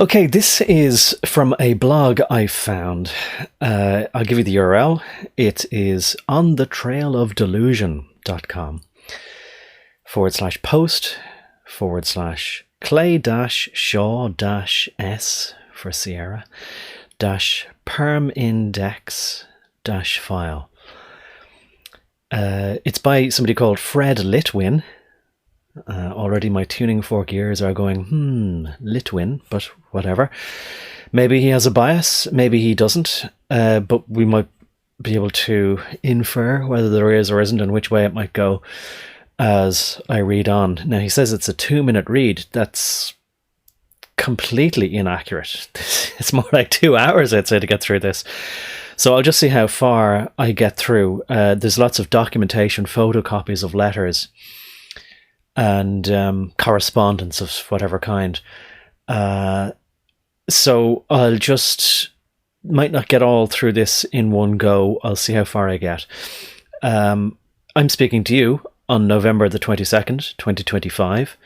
Okay, this is from a blog I found. I'll give you the URL. It is onthetrailofdelusion.com /post/clay-shaw-s for Sierra -permindex-file. It's by somebody called Fred Litwin. Already my tuning fork ears are going, Litwin, but whatever. Maybe he has a bias, maybe he doesn't, but we might be able to infer whether there is or isn't and which way it might go as I read on. Now, he says it's a 2-minute read. That's completely inaccurate. It's more like 2 hours, I'd say, to get through this. So I'll just see how far I get through. There's lots of documentation, photocopies of letters, and correspondence of whatever kind. So I'll just might not get all through this in one go. I'll see how far I get. I'm speaking to you on November the 22nd, 2025.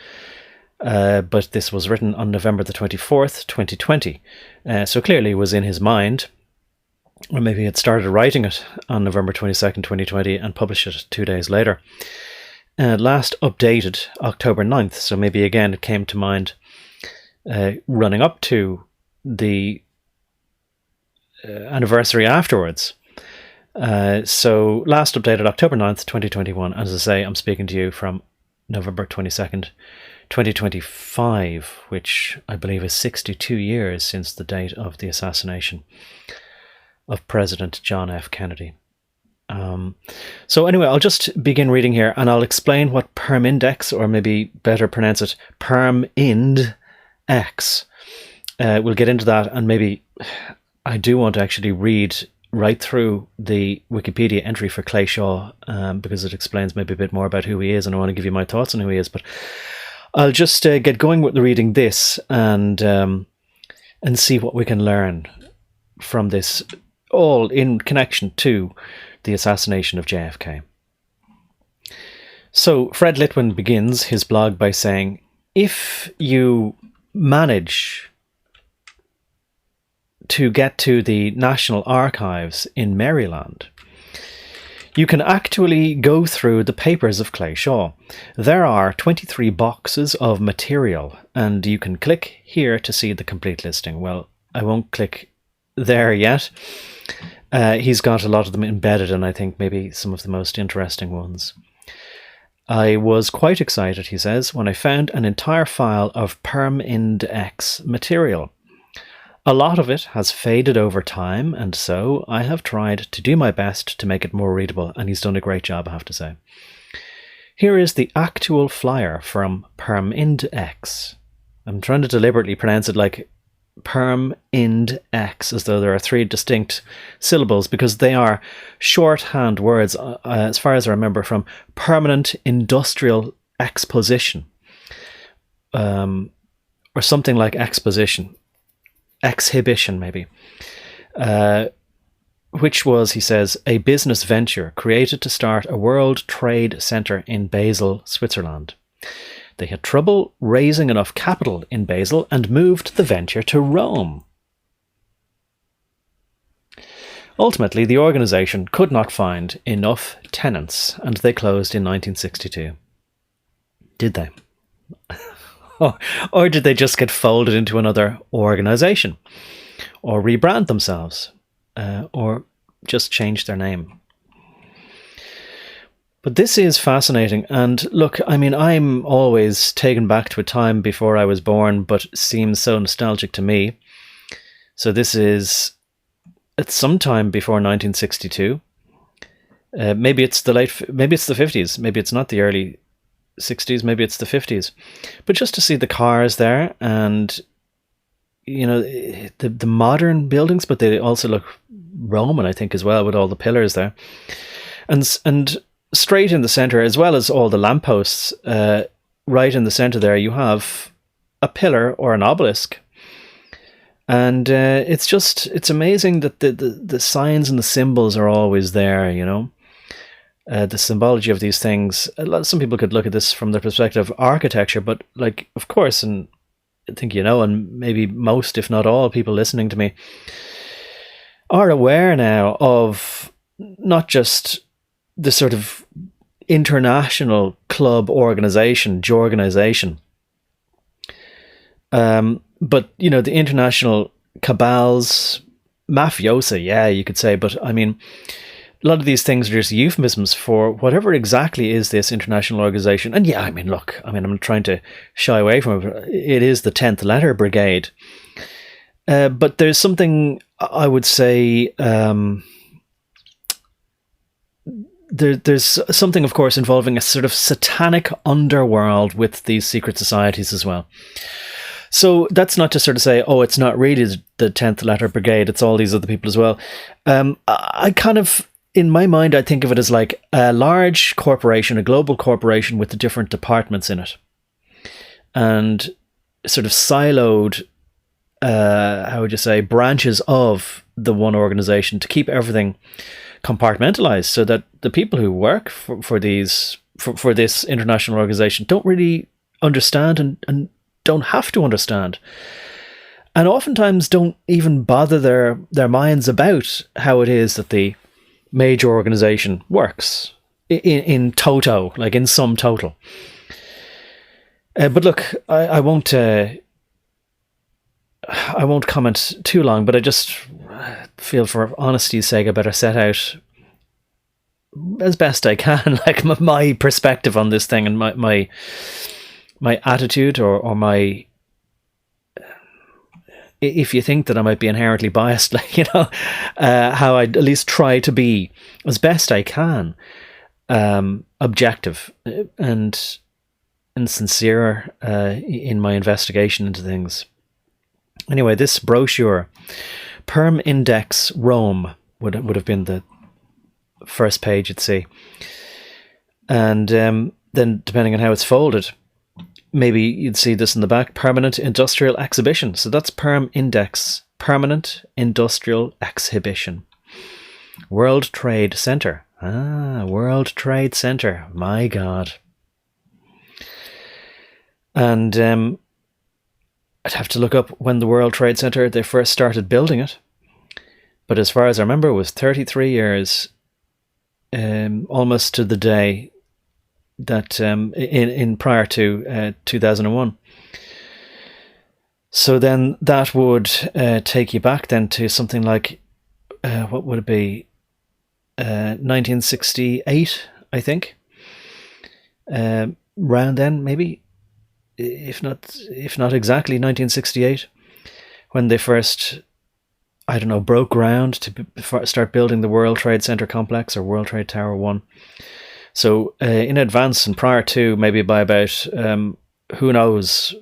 But this was written on November the 24th, 2020. So clearly it was in his mind. Or maybe he had started writing it on November 22nd, 2020 and published it 2 days later. Last updated October 9th, so maybe again it came to mind running up to the anniversary afterwards. So last updated October 9th, 2021. As I say, I'm speaking to you from November 22nd, 2025, which I believe is 62 years since the date of the assassination of President John F. Kennedy. So anyway, I'll just begin reading here and I'll explain what PERMINDEX, or maybe better pronounce it PERMINDEX. We'll get into that, and maybe I do want to actually read right through the Wikipedia entry for Clay Shaw, because it explains maybe a bit more about who he is, and I want to give you my thoughts on who he is. But I'll just get going with reading this and see what we can learn from this, all in connection to the assassination of JFK. So Fred Litwin begins his blog by saying, if you manage to get to the National Archives in Maryland, you can actually go through the papers of Clay Shaw. There are 23 boxes of material, and you can click here to see the complete listing. Well, I won't click there yet. He's got a lot of them embedded, and I think maybe some of the most interesting ones. I was quite excited, he says, when I found an entire file of PERMINDEX material. A lot of it has faded over time, and so I have tried to do my best to make it more readable, and he's done a great job, I have to say. Here is the actual flyer from PERMINDEX. I'm trying to deliberately pronounce it like PERMINDEX, as though there are 3 distinct syllables, because they are shorthand words, as far as I remember, from Permanent Industrial Exposition, or something like exposition, exhibition maybe, which was, he says, a business venture created to start a World Trade Center in Basel, Switzerland. They had trouble raising enough capital in Basel and moved the venture to Rome. Ultimately, the organization could not find enough tenants, and they closed in 1962. Did they? Or did they just get folded into another organization, or rebrand themselves, or just change their name? But this is fascinating, and look, I mean, I'm always taken back to a time before I was born, but seems so nostalgic to me. So this is at some time before 1962. Maybe it's the 50s. Maybe it's not the early 60s. Maybe it's the 50s. But just to see the cars there, and you know, the modern buildings, but they also look Roman, I think, as well, with all the pillars there, and straight in the center, as well as all the lampposts, right in the center there, you have a pillar or an obelisk. And it's amazing that the signs and the symbols are always there, you know. The symbology of these things. Some people could look at this from the perspective of architecture, but like, of course, in think you know, and maybe most, if not all, people listening to me are aware now of not just the sort of international club organization, jorganization, but, you know, the international cabals, mafiosa, yeah, you could say. But I mean, a lot of these things are just euphemisms for whatever exactly is this international organization. And yeah, I mean, look, I mean, I'm trying to shy away from it. It is the 10th Letter Brigade. But there's something, I would say, there's something, of course, involving a sort of satanic underworld with these secret societies as well. So that's not to sort of say, oh, it's not really the 10th Letter Brigade, it's all these other people as well. I kind of, in my mind, I think of it as like a large corporation, a global corporation with the different departments in it. And sort of siloed, how would you say, branches of the one organization to keep everything compartmentalized, so that the people who work for this international organization don't really understand and don't have to understand, and oftentimes don't even bother their minds about how it is that the major organization works in toto, like in sum total. But look, I won't comment too long, but I just feel, for honesty's sake, I better set out as best I can, like my perspective on this thing, and my attitude, or my, if you think that I might be inherently biased, like, you know, how I'd at least try to be, as best I can, objective and sincere in my investigation into things. Anyway, this brochure, PERMINDEX Rome, would have been the first page you'd see. And then, depending on how it's folded, maybe you'd see this in the back, Permanent Industrial Exhibition. So that's PERMINDEX, Permanent Industrial Exhibition. World Trade Center. World Trade Center. My God. And I'd have to look up when the World Trade Center, they first started building it. But as far as I remember, it was 33 years, almost to the day, that in prior to 2001. So then that would take you back then to something like, what would it be, 1968, I think, round then, maybe, if not exactly 1968, when they first, I don't know, broke ground to start building the World Trade Center complex, or World Trade Tower 1. So in advance and prior to, maybe by about, who knows,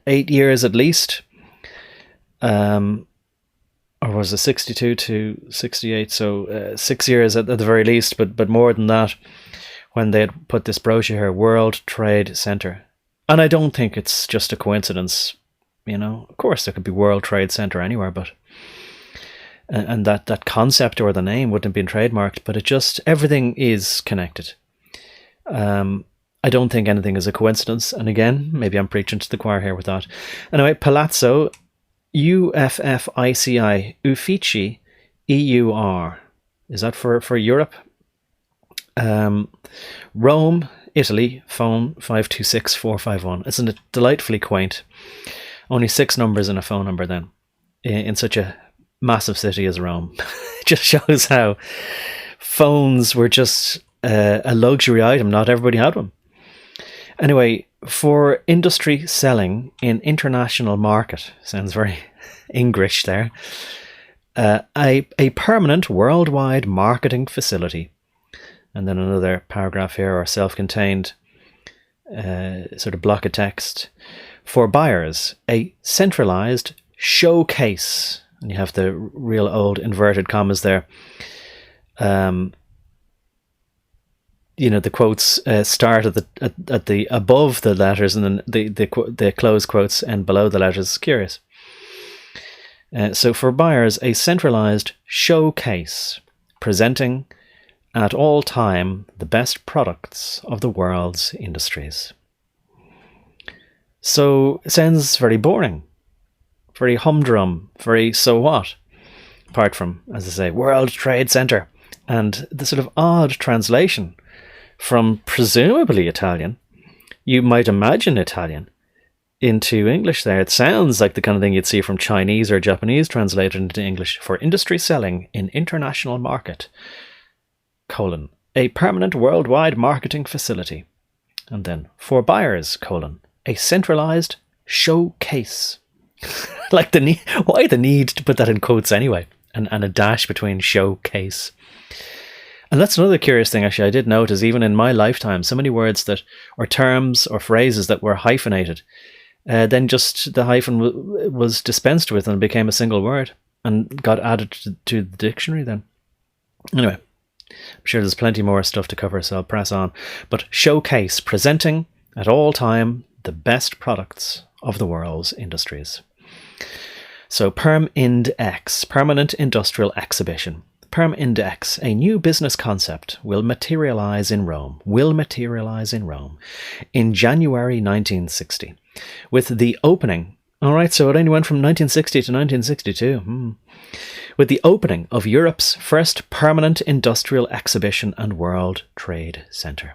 8 years at least, or was it 62 to 68? So 6 years at the very least, but more than that, when they had put this brochure here, World Trade Center. And I don't think it's just a coincidence, you know. Of course, there could be World Trade Center anywhere, but and that concept or the name wouldn't have been trademarked, but it just, everything is connected. I don't think anything is a coincidence, and again, maybe I'm preaching to the choir here with that. Anyway, Palazzo, Uffici, Uffici, EUR. Is that for Europe? Rome, Italy, phone 526-451. Isn't it delightfully quaint? Only 6 numbers in a phone number then, in such a massive city as Rome. It just shows how phones were just a luxury item. Not everybody had one. Anyway, for industry selling in international market, sounds very English there, a permanent worldwide marketing facility. And then another paragraph here, or self-contained sort of block of text. For buyers, a centralized showcase. And you have the real old inverted commas there. You know, the quotes start at the above the letters, and then the close quotes end below the letters. It's curious. So for buyers, a centralized showcase presenting at all time the best products of the world's industries. So it sounds very boring, very humdrum, very so what, apart from, as I say, World Trade Center. And the sort of odd translation from presumably Italian, you might imagine Italian, into English there. It sounds like the kind of thing you'd see from Chinese or Japanese translated into English. For industry selling in international market, colon, a permanent worldwide marketing facility. And then for buyers, colon, a centralized showcase. Like why the need to put that in quotes anyway? And a dash between showcase. And that's another curious thing, actually. I did notice, even in my lifetime, so many words that, or terms or phrases that were hyphenated, then just the hyphen was dispensed with and became a single word and got added to the dictionary then. Anyway, I'm sure there's plenty more stuff to cover, so I'll press on. But showcase, presenting at all time the best products of the world's industries. So PERMINDEX, Permanent Industrial Exhibition. PERMINDEX, a new business concept, will materialize in Rome in January 1960 with the opening. All right, so it only went from 1960 to 1962. With the opening of Europe's first permanent industrial exhibition and World Trade Center.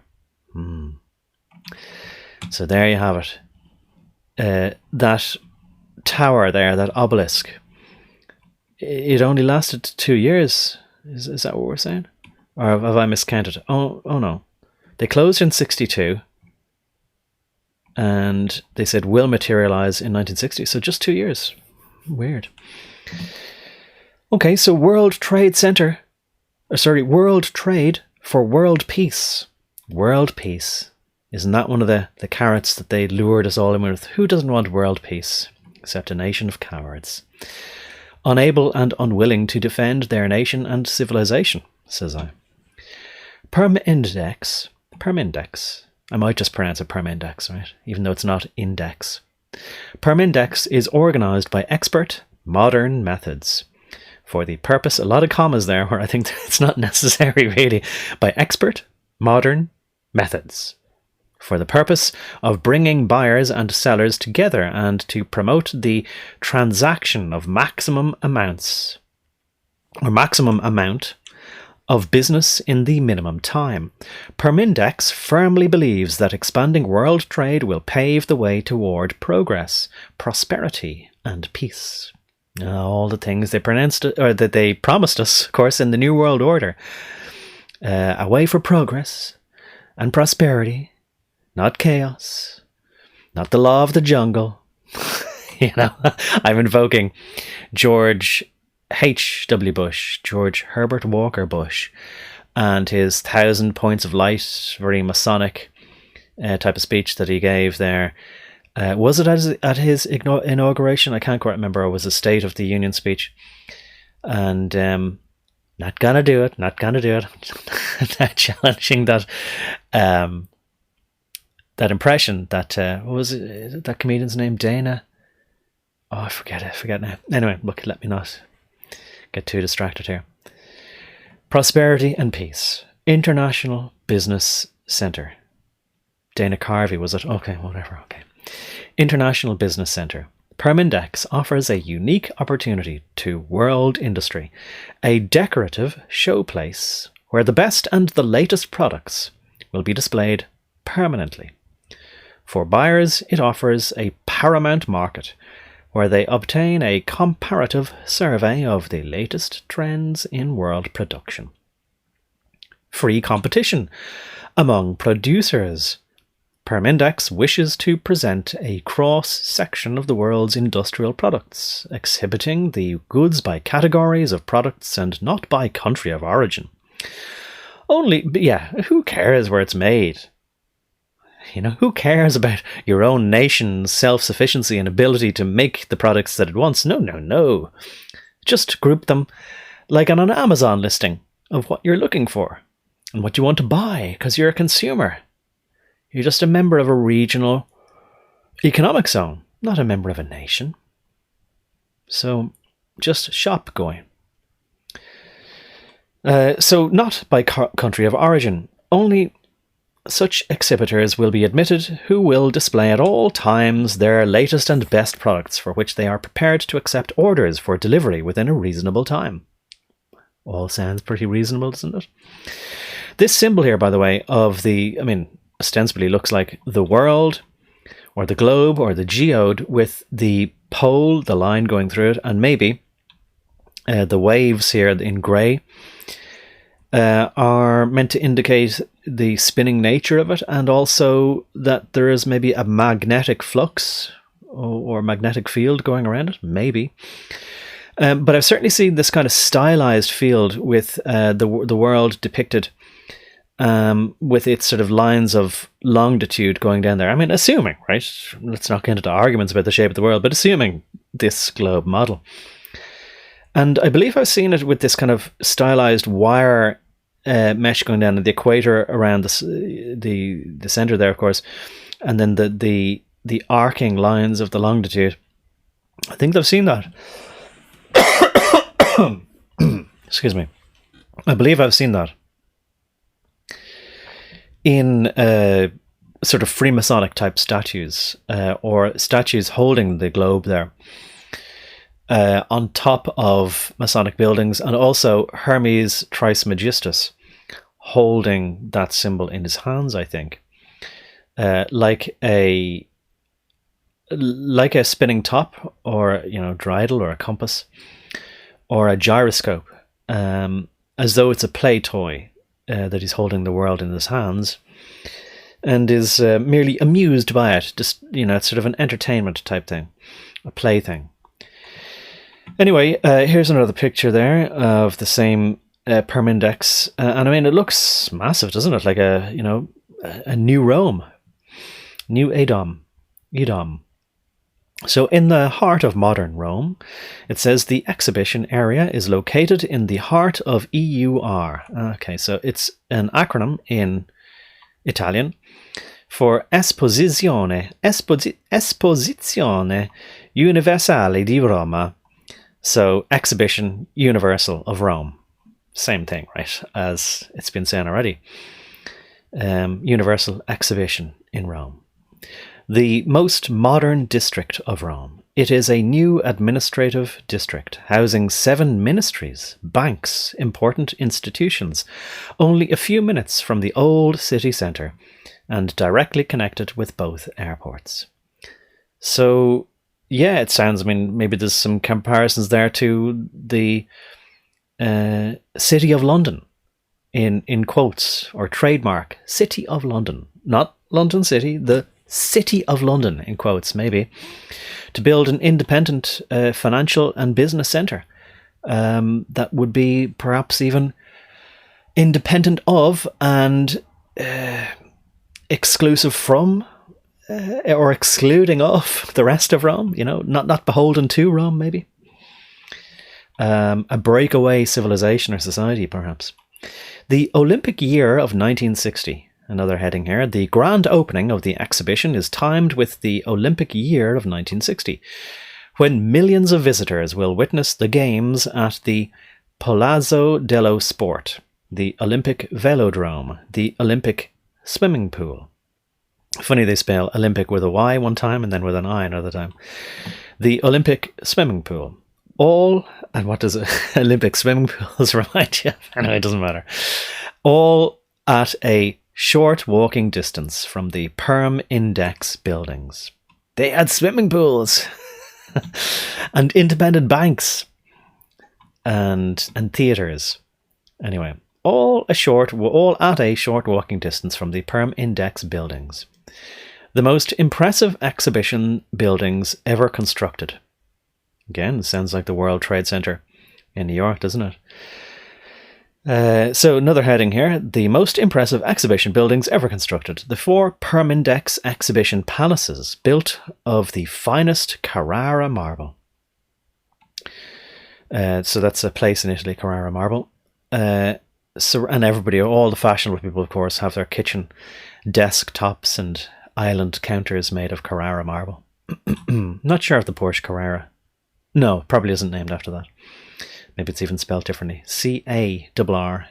So there you have it. That tower there, that obelisk, it only lasted 2 years. Is that what we're saying? Or have I miscounted? Oh no. They closed in 62 and they said will materialize in 1960. So just 2 years. Weird. Okay, so World Trade for World Peace. World Peace. Isn't that one of the carrots that they lured us all in with? Who doesn't want world peace except a nation of cowards? Unable and unwilling to defend their nation and civilization, says I. PERMINDEX. I might just pronounce it PERMINDEX, right? Even though it's not index. PERMINDEX is organised by expert, modern methods. For the purpose, a lot of commas there where I think it's not necessary really, by expert, modern methods. For the purpose of bringing buyers and sellers together and to promote the transaction of maximum amount of business in the minimum time. PERMINDEX firmly believes that expanding world trade will pave the way toward progress, prosperity, and peace. All the things they that they promised us, of course, in the New World Order. A way for progress and prosperity. Not chaos, not the law of the jungle. I'm invoking George H.W. Bush, George Herbert Walker Bush, and his 1,000 points of light, very Masonic type of speech that he gave there. Was it at his inauguration? I can't quite remember. It was a State of the Union speech. And not gonna do it. Not challenging that. That impression that, what was it, that comedian's name, Dana? Oh, I forget now. Anyway, look, let me not get too distracted here. Prosperity and Peace, International Business Center. Dana Carvey, was it? Okay, whatever, okay. International Business Center. PERMINDEX offers a unique opportunity to world industry, a decorative showplace where the best and the latest products will be displayed permanently. For buyers, it offers a paramount market where they obtain a comparative survey of the latest trends in world production. Free competition among producers. PERMINDEX wishes to present a cross-section of the world's industrial products, exhibiting the goods by categories of products and not by country of origin. Who cares where it's made? Who cares about your own nation's self-sufficiency and ability to make the products that it wants? No. Just group them like on an Amazon listing of what you're looking for and what you want to buy because you're a consumer. You're just a member of a regional economic zone, not a member of a nation. So just shop going. So not by country of origin, only such exhibitors will be admitted who will display at all times their latest and best products for which they are prepared to accept orders for delivery within a reasonable time. All sounds pretty reasonable, doesn't it? This symbol here, by the way, ostensibly looks like the world, or the globe, or the geode, with the pole, the line going through it, and maybe the waves here in grey are meant to indicate the spinning nature of it, and also that there is maybe a magnetic flux or magnetic field going around it, maybe. But I've certainly seen this kind of stylized field with the world depicted with its sort of lines of longitude going down there. I mean, assuming, right? Let's not get into arguments about the shape of the world, but assuming this globe model. And I believe I've seen it with this kind of stylized wire mesh going down the equator around the center there, of course, and then the arcing lines of the longitude. I think I've seen that. Excuse me. I believe I've seen that in sort of Freemasonic type statues, or statues holding the globe there on top of Masonic buildings, and also Hermes Trismegistus holding that symbol in his hands, I think, like a spinning top, or dreidel, or a compass, or a gyroscope, as though it's a play toy that he's holding the world in his hands, and is merely amused by it. Just it's sort of an entertainment type thing, a play thing. Anyway, here's another picture there of the same PERMINDEX, and I mean, it looks massive, doesn't it? Like a new Rome, new Edom. So in the heart of modern Rome, it says the exhibition area is located in the heart of EUR. Okay, so it's an acronym in Italian for Esposizione Universale di Roma. So Exhibition Universal of Rome. Same thing, right, as it's been saying already. Universal Exhibition in Rome. The most modern district of Rome. It is a new administrative district, housing 7 ministries, banks, important institutions, only a few minutes from the old city centre, and directly connected with both airports. So, yeah, it sounds, I mean, maybe there's some comparisons there to the City of London, in quotes, or trademark, City of London. Not London City, the City of London, in quotes, maybe, to build an independent financial and business centre that would be perhaps even independent of and exclusive from or excluding of the rest of Rome, not beholden to Rome, maybe. A breakaway civilization or society, perhaps. The Olympic year of 1960. Another heading here. The grand opening of the exhibition is timed with the Olympic year of 1960, when millions of visitors will witness the games at the Palazzo dello Sport, the Olympic Velodrome, the Olympic swimming pool. Funny they spell Olympic with a Y one time and then with an I another time. The Olympic swimming pool. And what does Olympic swimming pools remind you of? Anyway, it doesn't matter. All at a short walking distance from the PERMINDEX buildings. They had swimming pools and independent banks and theatres. Anyway, all at a short walking distance from the PERMINDEX buildings. The most impressive exhibition buildings ever constructed. Again, it sounds like the World Trade Center in New York, doesn't it? So another heading here, the most impressive exhibition buildings ever constructed. The 4 PERMINDEX exhibition palaces built of the finest Carrara marble. So that's a place in Italy, Carrara marble. And everybody, all the fashionable people, of course, have their kitchen desktops and island counters made of Carrara marble. Not sure if the Porsche Carrara. No, probably isn't named after that. Maybe it's even spelled differently. Carrara,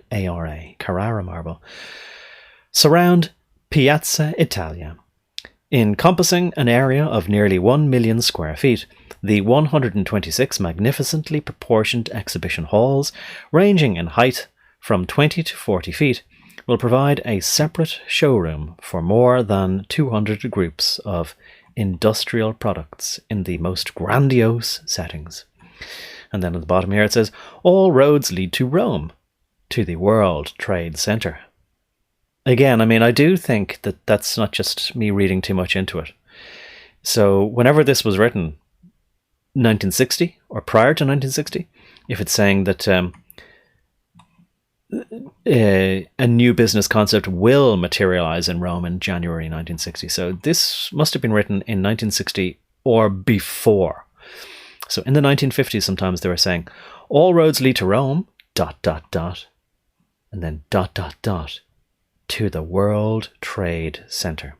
Carrara marble. Surround Piazza Italia. Encompassing an area of nearly 1 million square feet, the 126 magnificently proportioned exhibition halls, ranging in height from 20 to 40 feet, will provide a separate showroom for more than 200 groups of industrial products in the most grandiose settings. And then at the bottom here it says, all roads lead to Rome, to the World Trade Center. Again, I mean, I do think that that's not just me reading too much into it. So whenever this was written, 1960 or prior to 1960, if it's saying that a new business concept will materialize in Rome in January 1960. So this must have been written in 1960 or before. So in the 1950s, sometimes they were saying, all roads lead to Rome, ... and then ... to the World Trade Center.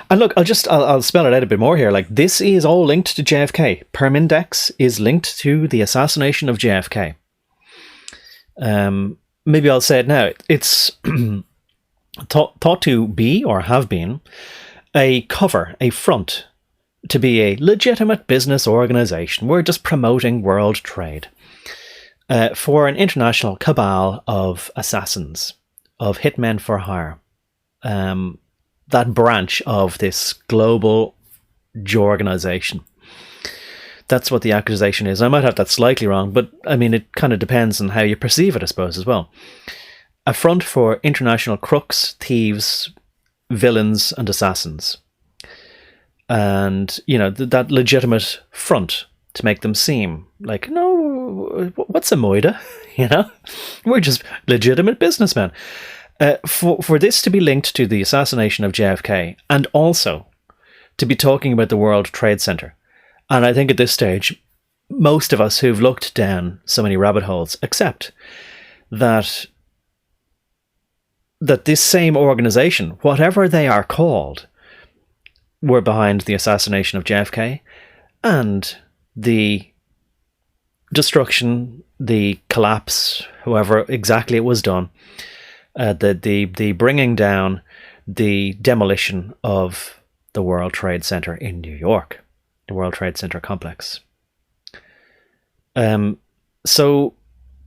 And look, I'll spell it out a bit more here. Like, this is all linked to JFK. PERMINDEX is linked to the assassination of JFK. Maybe I'll say it now. It's thought to be, or have been, a cover, a front, to be a legitimate business organization. We're just promoting world trade for an international cabal of assassins, of hitmen for hire. That branch of this global organization. That's what the accusation is. I might have that slightly wrong, but I mean, it kind of depends on how you perceive it, I suppose, as well. A front for international crooks, thieves, villains, and assassins. And, you know, that legitimate front to make them seem like, no, what's a moida? You know, we're just legitimate businessmen. For this to be linked to the assassination of JFK, and also to be talking about the World Trade Center. And I think at this stage, most of us who've looked down so many rabbit holes accept that this same organization, whatever they are called, were behind the assassination of JFK and the destruction, the collapse, however exactly it was done, the bringing down, the demolition of the World Trade Center in New York. The World Trade Center complex. So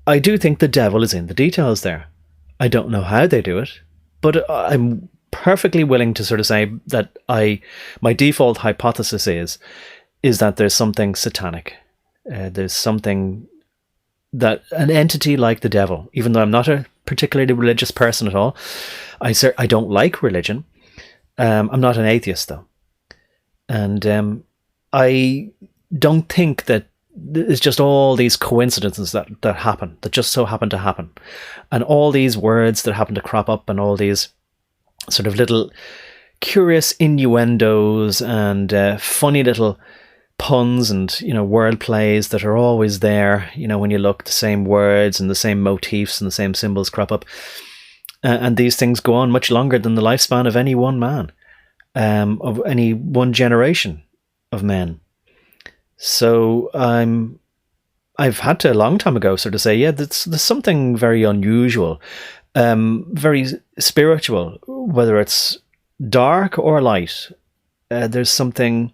I do think the devil is in the details there. I don't know how they do it, but I'm perfectly willing to sort of say that my default hypothesis is that there's something satanic. There's something that an entity like the devil, even though I'm not a particularly religious person at all, I don't like religion. I'm not an atheist though. And I don't think that it's just all these coincidences that happen, that just so happen to happen. And all these words that happen to crop up and all these sort of little curious innuendos and funny little puns and, you know, word plays that are always there, you know, when you look, the same words and the same motifs and the same symbols crop up. And these things go on much longer than the lifespan of any one man, of any one generation of men. So I've had to a long time ago sort of say, yeah, there's something very unusual, very spiritual, whether it's dark or light. There's something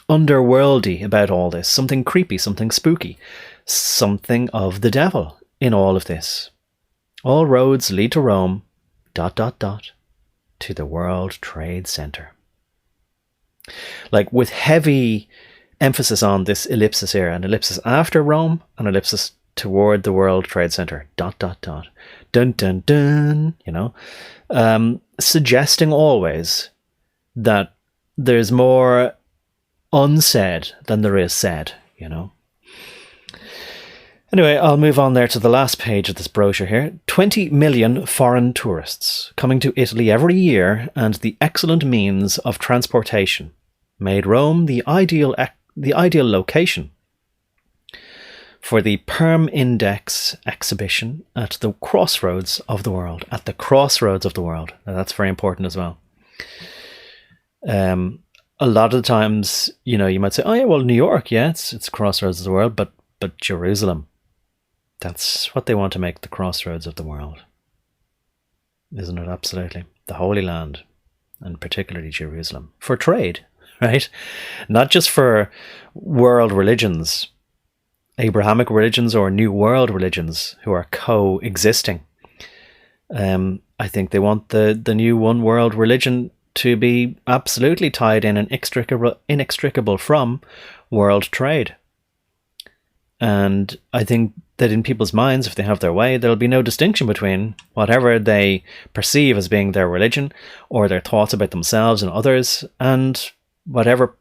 underworldy about all this, something creepy, something spooky, something of the devil in all of this. All roads lead to Rome, ... to the World Trade Center. Like, with heavy emphasis on this ellipsis here, an ellipsis after Rome, an ellipsis toward the World Trade Center, ... dun dun dun, you know, suggesting always that there's more unsaid than there is said, you know. Anyway, I'll move on there to the last page of this brochure here. 20 million foreign tourists coming to Italy every year, and the excellent means of transportation made Rome the ideal location for the PERMINDEX exhibition at the crossroads of the world. At the crossroads of the world. Now, that's very important as well. A lot of the times, you know, you might say, oh yeah, well, New York, yeah, it's crossroads of the world, but Jerusalem, that's what they want to make the crossroads of the world. Isn't it? Absolutely. the Holy Land, and particularly Jerusalem, for trade, right? Not just for world religions, Abrahamic religions or New World religions who are coexisting. I think they want the new one world religion to be absolutely tied in and inextricable from world trade. And I think that in people's minds, if they have their way, there'll be no distinction between whatever they perceive as being their religion or their thoughts about themselves and others, and whatever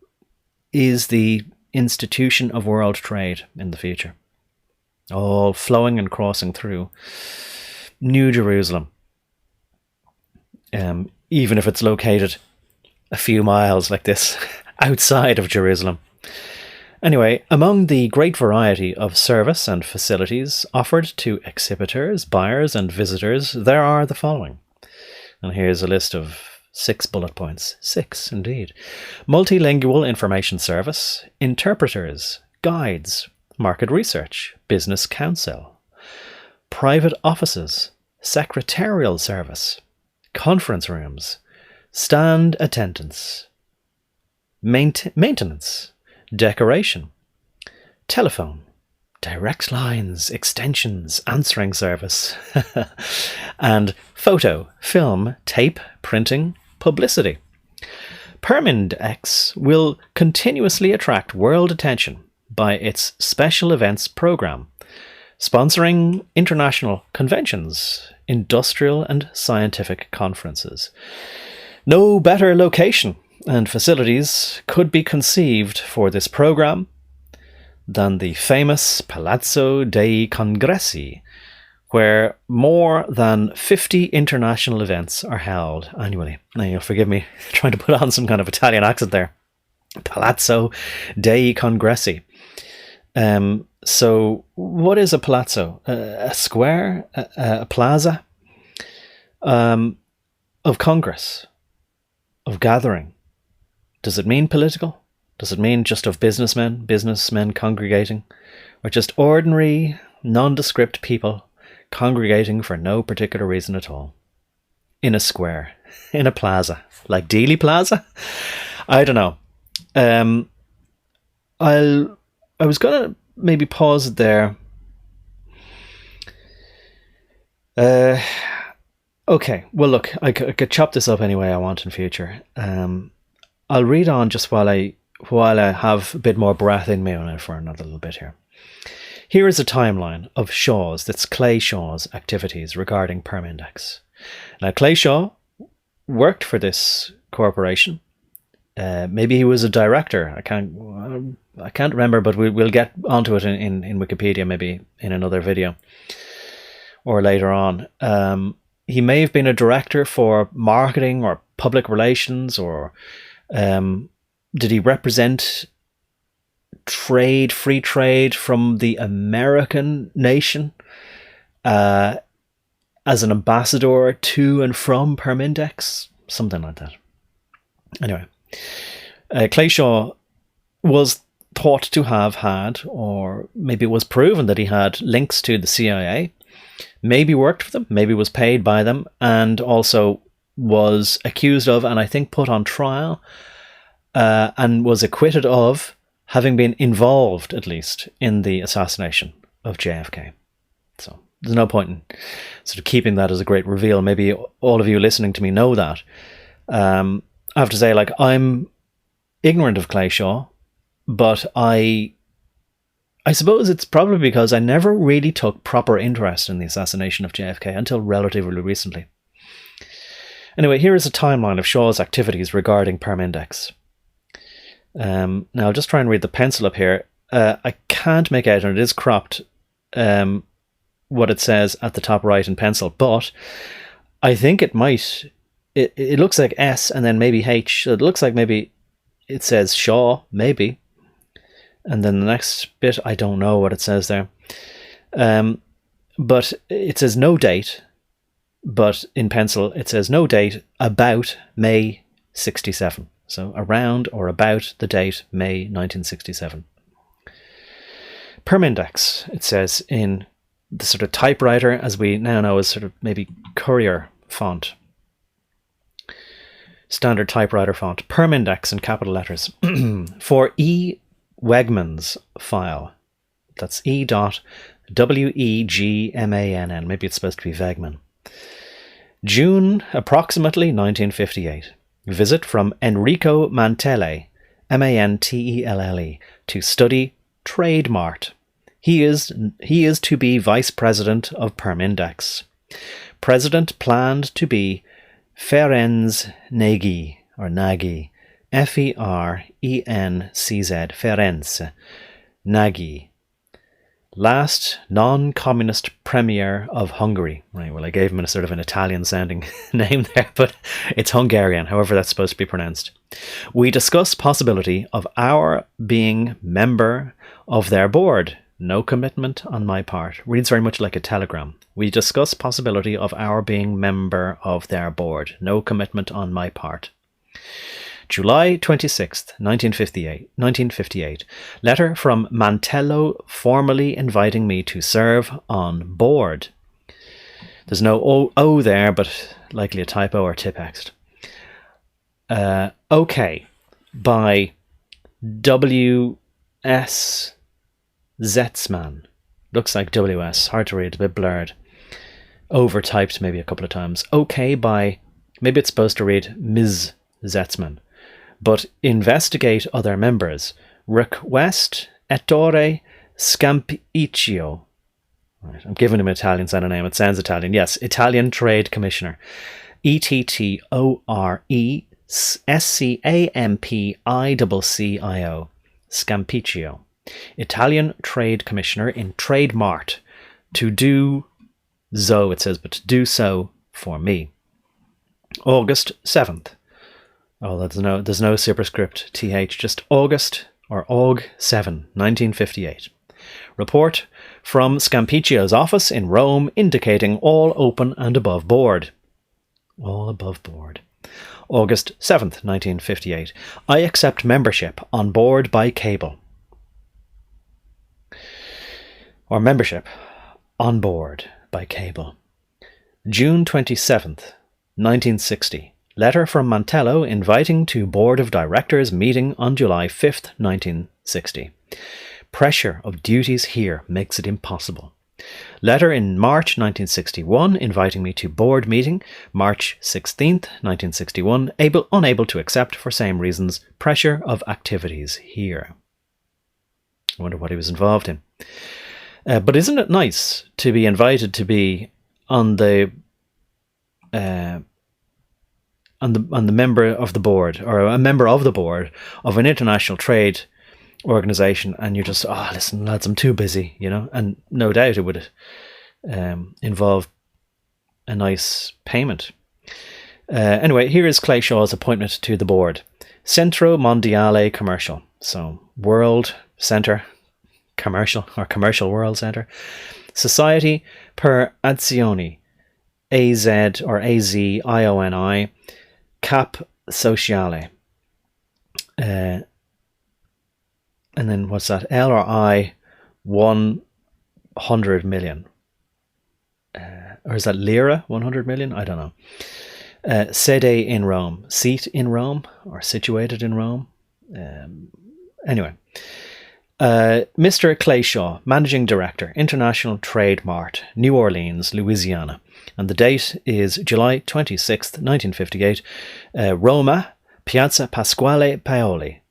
is the institution of world trade in the future, all flowing and crossing through New Jerusalem, even if it's located a few miles like this outside of Jerusalem. Anyway, among the great variety of service and facilities offered to exhibitors, buyers and visitors, there are the following. And here's a list of 6 bullet points. 6, indeed. Multilingual information service, interpreters, guides, market research, business counsel, private offices, secretarial service, conference rooms, stand attendance, maintenance, decoration, telephone, direct lines, extensions, answering service, and photo, film, tape, printing, publicity. PERMINDEX will continuously attract world attention by its special events program, sponsoring international conventions, industrial and scientific conferences. No better location and facilities could be conceived for this program than the famous Palazzo dei Congressi, where more than 50 international events are held annually. Now, you'll forgive me trying to put on some kind of Italian accent there. Palazzo dei Congressi. So what is a palazzo? A square? A plaza? Of Congress? Of gathering? Does it mean political? Does it mean just of businessmen congregating? Or just ordinary, nondescript people congregating for no particular reason at all? In a square, in a plaza, like Dealey Plaza? I don't know. I was going to maybe pause it there. Okay, well look, I could chop this up any way I want in future. I'll read on just while I have a bit more breath in me on it for another little bit here. Here is a timeline of Shaw's, that's Clay Shaw's activities regarding PERMINDEX. Now, Clay Shaw worked for this corporation. Maybe he was a director. I can't remember, but we'll get onto it in Wikipedia, maybe in another video or later on. He may have been a director for marketing or public relations, or did he represent free trade from the American nation as an ambassador to and from PERMINDEX? Something like that. Anyway, Clay Shaw was thought to have had, or maybe it was proven that he had, links to the CIA, maybe worked for them, maybe was paid by them, and also was accused of, and I think put on trial, and was acquitted of having been involved, at least, in the assassination of JFK. So there's no point in sort of keeping that as a great reveal. Maybe all of you listening to me know that. I have to say, like, I'm ignorant of Clay Shaw, but I suppose it's probably because I never really took proper interest in the assassination of JFK until relatively recently. Anyway, here is a timeline of Shaw's activities regarding PERMINDEX. Now, I'll just try and read the pencil up here. I can't make out, and it is cropped, what it says at the top right in pencil, but I think it might... It looks like S and then maybe H. So it looks like maybe it says Shaw, maybe. And then the next bit, I don't know what it says there. But it says no date. But in pencil, it says no date about May 67. So around or about the date May 1967. PERMINDEX, it says in the sort of typewriter, as we now know as sort of maybe Courier font. Standard typewriter font. PERMINDEX in capital letters. For E. Wegman's file. That's E.Wegmann. Maybe it's supposed to be Wegman. June, approximately 1958. Visit from Enrico Mantelle, Mantelle, to study Trade Mart. He is to be vice president of PERMINDEX. President planned to be Ferenc Nagy, or Nagy, Ferencz, Ferenc Nagy. Last non-communist premier of Hungary. Right, well, I gave him a sort of an Italian-sounding name there, but it's Hungarian, however that's supposed to be pronounced. We discuss possibility of our being member of their board. No commitment on my part. Reads very much like a telegram. We discuss possibility of our being member of their board. No commitment on my part. July 26th, 1958. Letter from Mantello formally inviting me to serve on board. There's no O there, but likely a typo or typext. Okay. By W.S. Zetzman. Looks like WS. Hard to read, a bit blurred. Overtyped maybe a couple of times. Okay by, maybe it's supposed to read Ms. Zetzman. But investigate other members. Request Ettore Scampicchio. Right, I'm giving him an Italian sounding name. It sounds Italian. Yes, Italian Trade Commissioner. Ettorescampicio. Scampicchio. Italian Trade Commissioner in Trade Mart. To do so, it says, but to do so for me. August 7th. Oh, there's no superscript th, just August or Aug 7, 1958. Report from Scampicchio's office in Rome indicating all open and above board. All above board. August 7th, 1958. I accept membership on board by cable. Or membership on board by cable. June 27th, 1960. Letter from Mantello inviting to Board of Directors meeting on July 5th, 1960. Pressure of duties here makes it impossible. Letter in March 1961 inviting me to board meeting, March 16th, 1961, unable to accept for same reasons, pressure of activities here. I wonder what he was involved in. But isn't it nice to be invited to be on the member of the board, or a member of the board of an international trade organization, and you're just, listen lads, I'm too busy, and no doubt it would involve a nice payment. Anyway, here is Clay Shaw's appointment to the board. Centro Mondiale Commercial, so World Centre Commercial, or Commercial World Centre. Society per Azioni, AZ or AZIONI, Cap Sociale. And then what's that? L or I, 100 million. Or is that lira, 100 million? I don't know. Sede in Rome. Seat in Rome, or situated in Rome. Anyway. Mr. Clayshaw, Managing Director, International Trade Mart, New Orleans, Louisiana. And the date is July 26th, 1958. Roma, Piazza Pasquale Paoli.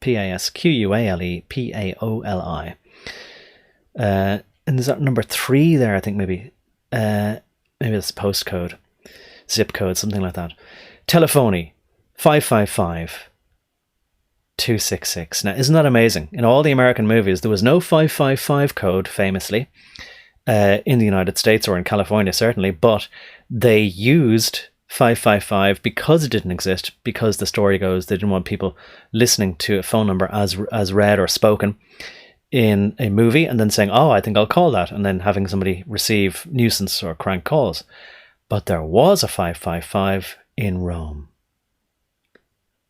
Pasquale Paoli. And there's that number 3 there, I think maybe. Maybe that's postcode, zip code, something like that. Telephony, 555 266. Now, isn't that amazing? In all the American movies, there was no 555 code, famously, in the United States or in California, certainly, but they used 555 because it didn't exist, because the story goes they didn't want people listening to a phone number as read or spoken in a movie and then saying, I think I'll call that, and then having somebody receive nuisance or crank calls. But there was a 555 in Rome.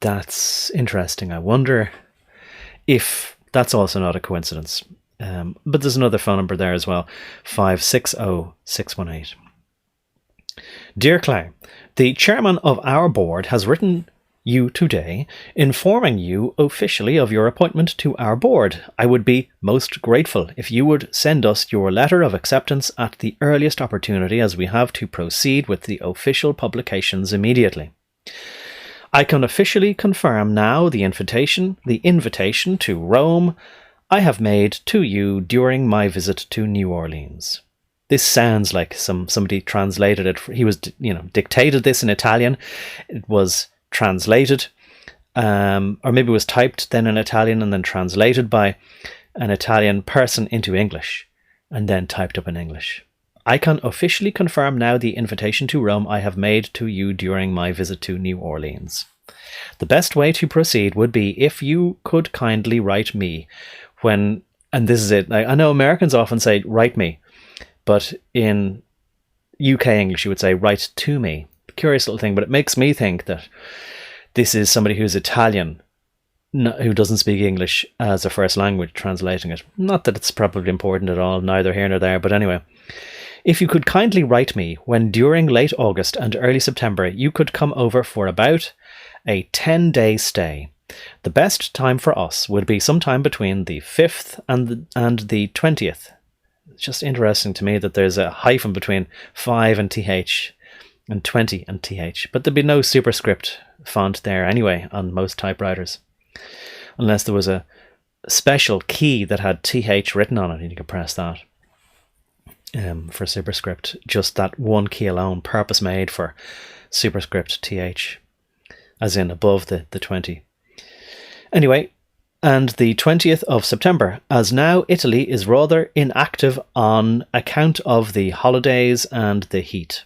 That's interesting. I wonder if that's also not a coincidence. But there's another phone number there as well, 560-618. Dear Clay, the chairman of our board has written you today, informing you officially of your appointment to our board. I would be most grateful if you would send us your letter of acceptance at the earliest opportunity, as we have to proceed with the official publications immediately. I can officially confirm now the invitation to Rome I have made to you during my visit to New Orleans. This sounds like somebody translated it. He was, dictated this in Italian. It was translated, or maybe it was typed then in Italian and then translated by an Italian person into English and then typed up in English. I can officially confirm now the invitation to Rome I have made to you during my visit to New Orleans. The best way to proceed would be if you could kindly write me when, and this is it, I know Americans often say write me, but in UK English you would say write to me. Curious little thing, but it makes me think that this is somebody who's Italian, who doesn't speak English as a first language, translating it. Not that it's probably important at all, neither here nor there, but anyway. If you could kindly write me when during late August and early September you could come over for about a 10-day stay. The best time for us would be sometime between the 5th and the 20th. It's just interesting to me that there's a hyphen between 5 and TH and 20 and TH, but there'd be no superscript font there anyway on most typewriters, unless there was a special key that had TH written on it and you could press that for superscript. Just that one key alone, purpose made for superscript TH, as in above the 20. Anyway, and the 20th of September, as now Italy is rather inactive on account of the holidays and the heat.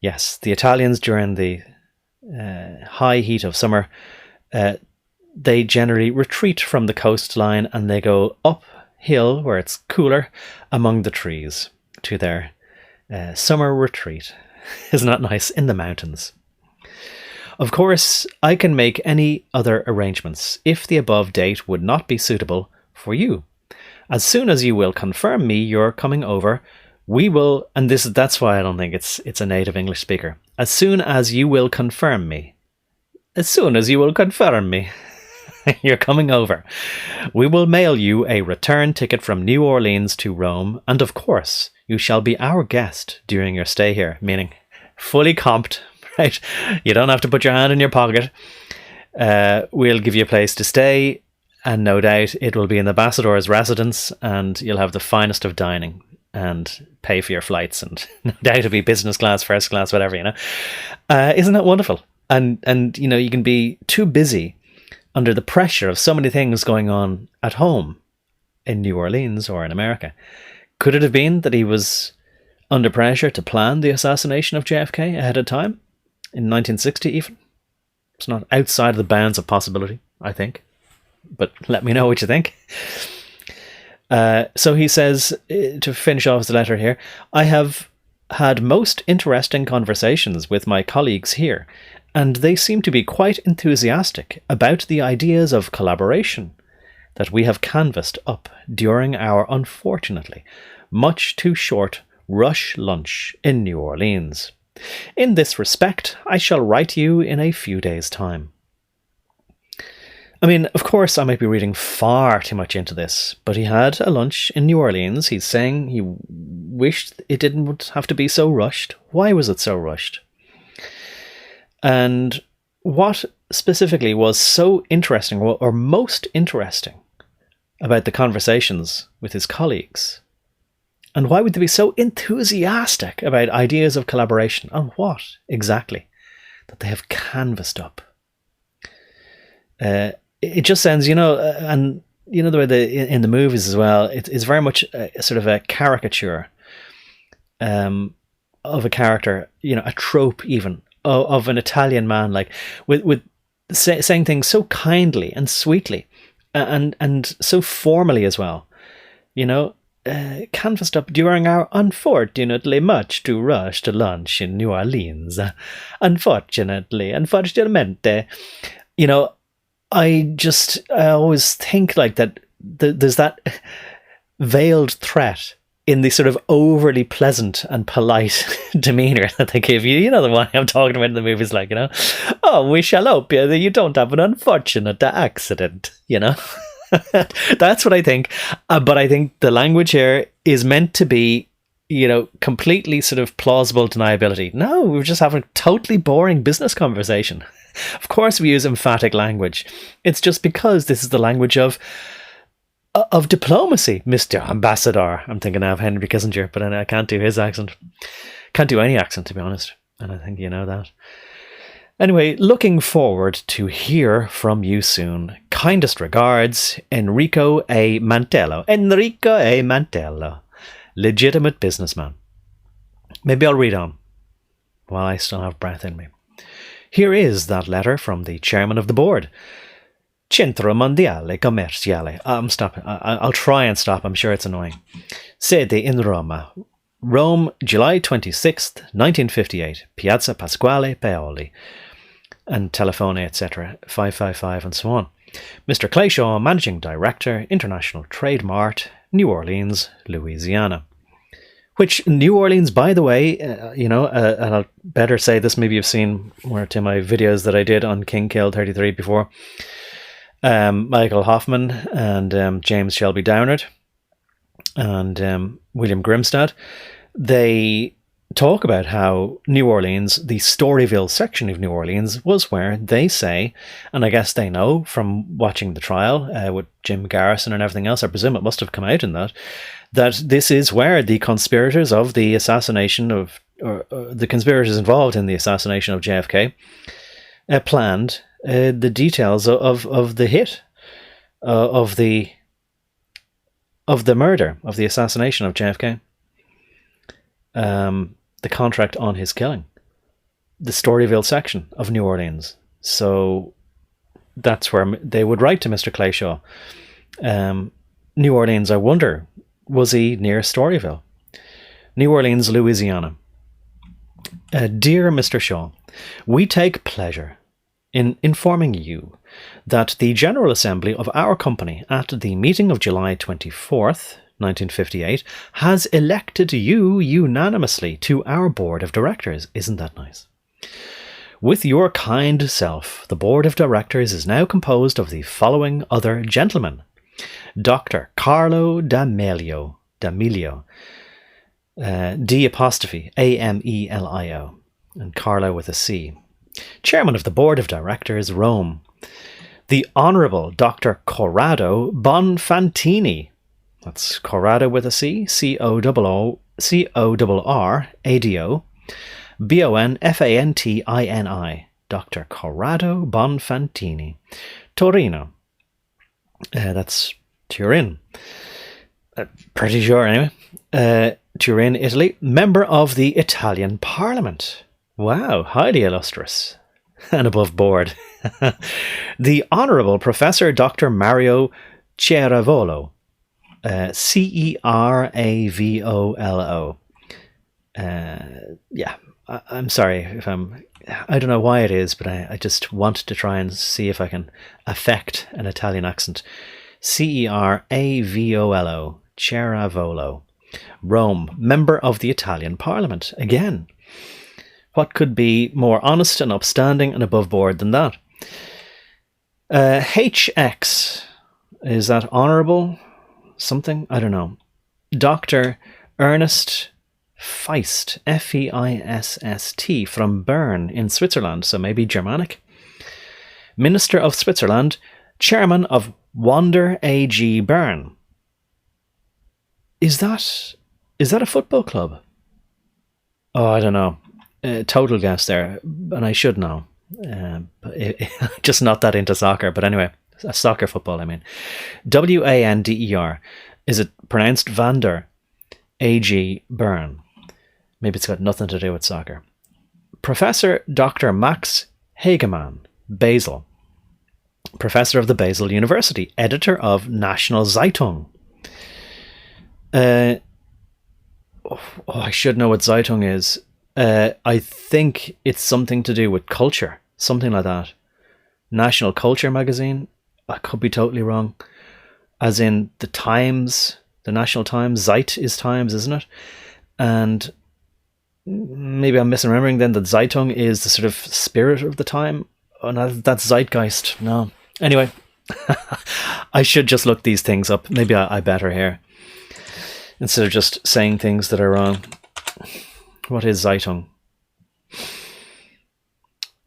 Yes, the Italians during the high heat of summer, they generally retreat from the coastline and they go uphill where it's cooler among the trees to their summer retreat. Isn't that nice? In the mountains. Of course, I can make any other arrangements if the above date would not be suitable for you. As soon as you will confirm me you're coming over, we will, and that's why I don't think it's a native English speaker. As soon as you will confirm me. As soon as you will confirm me. You're coming over. We will mail you a return ticket from New Orleans to Rome, and of course, you shall be our guest during your stay here, meaning fully comped, right? You don't have to put your hand in your pocket. We'll give you a place to stay, and no doubt it will be an ambassador's residence, and you'll have the finest of dining and pay for your flights, and no doubt it'll be business class, first class, whatever, Isn't that wonderful? And you can be too busy under the pressure of so many things going on at home in New Orleans or in America. Could it have been that he was under pressure to plan the assassination of JFK ahead of time? In 1960 even? It's not outside of the bounds of possibility, I think. But let me know what you think. So he says, to finish off the letter here, I have had most interesting conversations with my colleagues here, and they seem to be quite enthusiastic about the ideas of collaboration that we have canvassed up during our unfortunately much too short rush lunch in New Orleans. In this respect, I shall write you in a few days' time. I mean, of course, I might be reading far too much into this, but he had a lunch in New Orleans. He's saying he wished it didn't have to be so rushed. Why was it so rushed? And what specifically was so interesting, or most interesting, about the conversations with his colleagues? And why would they be so enthusiastic about ideas of collaboration? And what exactly that they have canvassed up? It just sounds, and the way in the movies as well, it's very much a sort of a caricature of a character, a trope even of an Italian man, with saying things so kindly and sweetly, and so formally as well, canvassed up during our unfortunately much too rush to lunch in New Orleans. Unfortunately, I always think like that there's that veiled threat in the sort of overly pleasant and polite demeanour that they give you. You know the one I'm talking about in the movies, like, oh, we shall hope that you don't have an unfortunate accident, That's what I think. But I think the language here is meant to be, completely sort of plausible deniability. No, we're just having a totally boring business conversation. Of course we use emphatic language. It's just because this is the language of diplomacy, Mr. Ambassador. I'm thinking now of Henry Kissinger, but I can't do his accent. Can't do any accent, to be honest. And I think you know that. Anyway, looking forward to hear from you soon. Kindest regards, Enrico A. Mantello. Enrico A. Mantello. Legitimate businessman. Maybe I'll read on while I still have breath in me. Here is that letter from the chairman of the board. Centro Mondiale Commerciale. I'm stopping. I'll try and stop. I'm sure it's annoying. Sede in Roma. Rome, July 26th, 1958. Piazza Pasquale Paoli. And telephone, etc. 555 and so on. Mr. Clayshaw, Managing Director, International Trade Mart, New Orleans, Louisiana. Which, New Orleans, by the way, and I'll better say this, maybe you've seen one or two of my videos that I did on King Kill 33 before. Michael Hoffman and James Shelby Downard and William Grimstad, they talk about how New Orleans, the Storyville section of New Orleans, was where they say, and I guess they know from watching the trial with Jim Garrison and everything else, I presume it must have come out in that this is where the conspirators of the assassination of, or the conspirators involved in the assassination of JFK planned the details of the hit, of the murder, of the assassination of JFK. The contract on his killing, the Storyville section of New Orleans. So that's where they would write to Mr. Clayshaw. New Orleans, I wonder, was he near Storyville? New Orleans, Louisiana. Dear Mr. Shaw, we take pleasure in informing you that the General Assembly of our company at the meeting of July 24th, 1958, has elected you unanimously to our board of directors. Isn't that nice? With your kind self, the board of directors is now composed of the following other gentlemen. Dr. Carlo D'Amelio, D apostrophe Amelio, and Carlo with a C. Chairman of the board of directors, Rome. The Honourable Dr. Corrado Bonfantini. That's Corrado with a C, Corrado, Bonfantini, Dr. Corrado Bonfantini. Torino. That's Turin. Pretty sure, anyway. Turin, Italy. Member of the Italian Parliament. Wow, highly illustrious. And above board. The Honourable Professor Dr. Mario Ceravolo. Ceravolo. Yeah, I'm sorry if I don't know why it is, but I just want to try and see if I can affect an Italian accent. Ceravolo, Ceravolo. Rome, member of the Italian Parliament. Again, what could be more honest and upstanding and above board than that? HX, is that honourable? Something? I don't know. Dr. Ernest Feist, Feisst, from Bern in Switzerland, so maybe Germanic. Minister of Switzerland, Chairman of Wander AG Bern. Is that a football club? Oh, I don't know. Total guess there, and I should know. Just not that into soccer, but anyway, soccer football, I mean. Wander. Is it pronounced Vander? AG Bern. Maybe it's got nothing to do with soccer. Professor Dr. Max Hagemann, Basel. Professor of the Basel University. Editor of National Zeitung. I should know what Zeitung is. I think it's something to do with culture. Something like that. National Culture magazine. I could be totally wrong. As in the Times. The national time. Zeit is times, isn't it? And maybe I'm misremembering then that Zeitung is the sort of spirit of the time. Oh, no, that's Zeitgeist. No. Anyway, I should just look these things up. Maybe I better here, instead of just saying things that are wrong. What is Zeitung?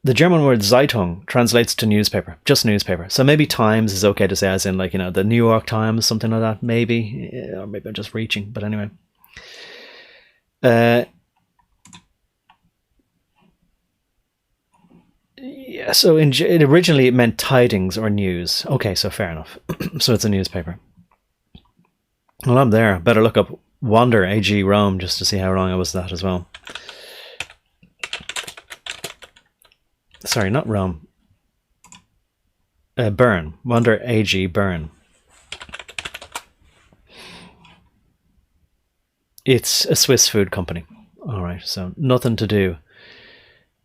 The German word Zeitung translates to newspaper, just newspaper. So maybe Times is okay to say, as in, like, the New York Times, something like that, maybe. Or maybe I'm just reaching, but anyway. Yeah, so originally it meant tidings or news. Okay, so fair enough. So it's a newspaper. Well, I'm there. Better look up Wander AG Rome just to see how wrong I was that as well. Sorry, not Rome. Bern. Wander AG Bern. It's a Swiss food company. All right, so nothing to do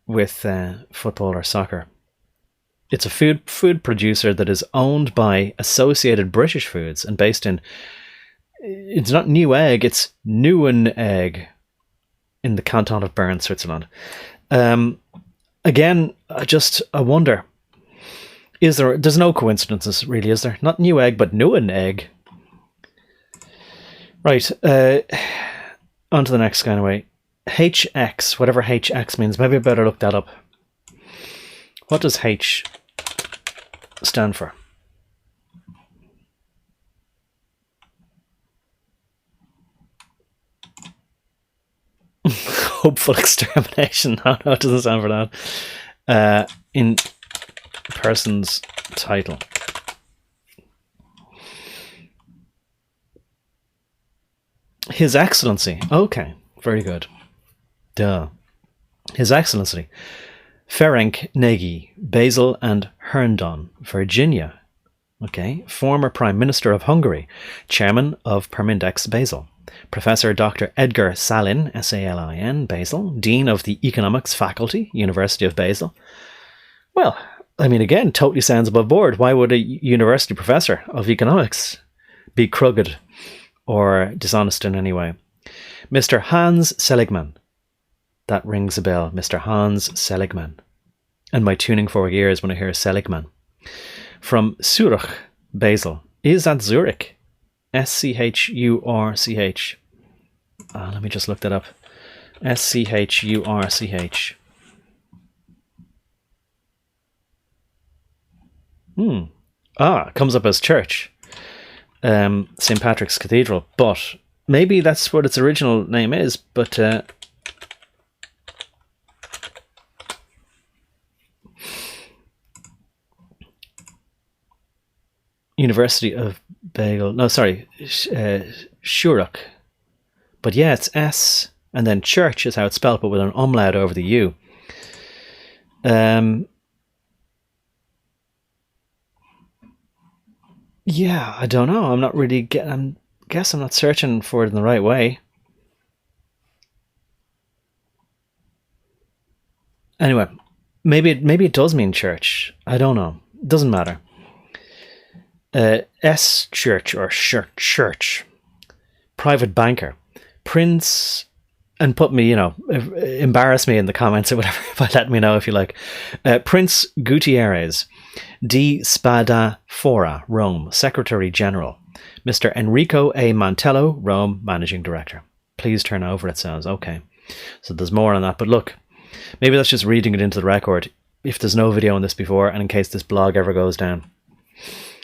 with football or soccer. It's a food producer that is owned by Associated British Foods and based in, it's not Newegg, it's Neuenegg in the canton of Bern, Switzerland. Again, I wonder, there's no coincidences really, is there? Not Newegg, but Neuenegg. Right, on to the next guy anyway. HX, whatever HX means, maybe I better look that up. What does H stand for? Hopeful extermination. No, it doesn't stand for that. In person's title. His Excellency. Okay, very good. Duh. His Excellency Ferenc Nagy Basil and Herndon, Virginia. Okay, former Prime Minister of Hungary, Chairman of PERMINDEX Basel. Professor Dr. Edgar Salin, Salin, Basel, Dean of the Economics Faculty, University of Basel. Well, I mean, again, totally sounds above board. Why would a university professor of economics be crooked or dishonest in any way? Mr. Hans Seligman. That rings a bell, Mr. Hans Seligman. And my tuning fork ears when I hear Seligman. From Zurich, Basel. Is that Zurich? S-C-H-U-R-C-H. Let me just look that up. S-C-H-U-R-C-H. It comes up as church. St. Patrick's Cathedral. But maybe that's what its original name is, but... University of Basel. No, sorry. Zurich. But yeah, it's S, and then church is how it's spelled, but with an umlaut over the U. Yeah, I don't know. I'm not really I guess I'm not searching for it in the right way. Anyway, maybe it does mean church. I don't know. It doesn't matter. S church or church. Private banker. Prince, and put me, embarrass me in the comments or whatever by letting me know if you like. Prince Gutierrez di Spadafora, Rome, Secretary General. Mr. Enrico A. Mantello, Rome, Managing Director. Please turn over, it says. Okay. So there's more on that. But look, maybe that's just reading it into the record if there's no video on this before and in case this blog ever goes down.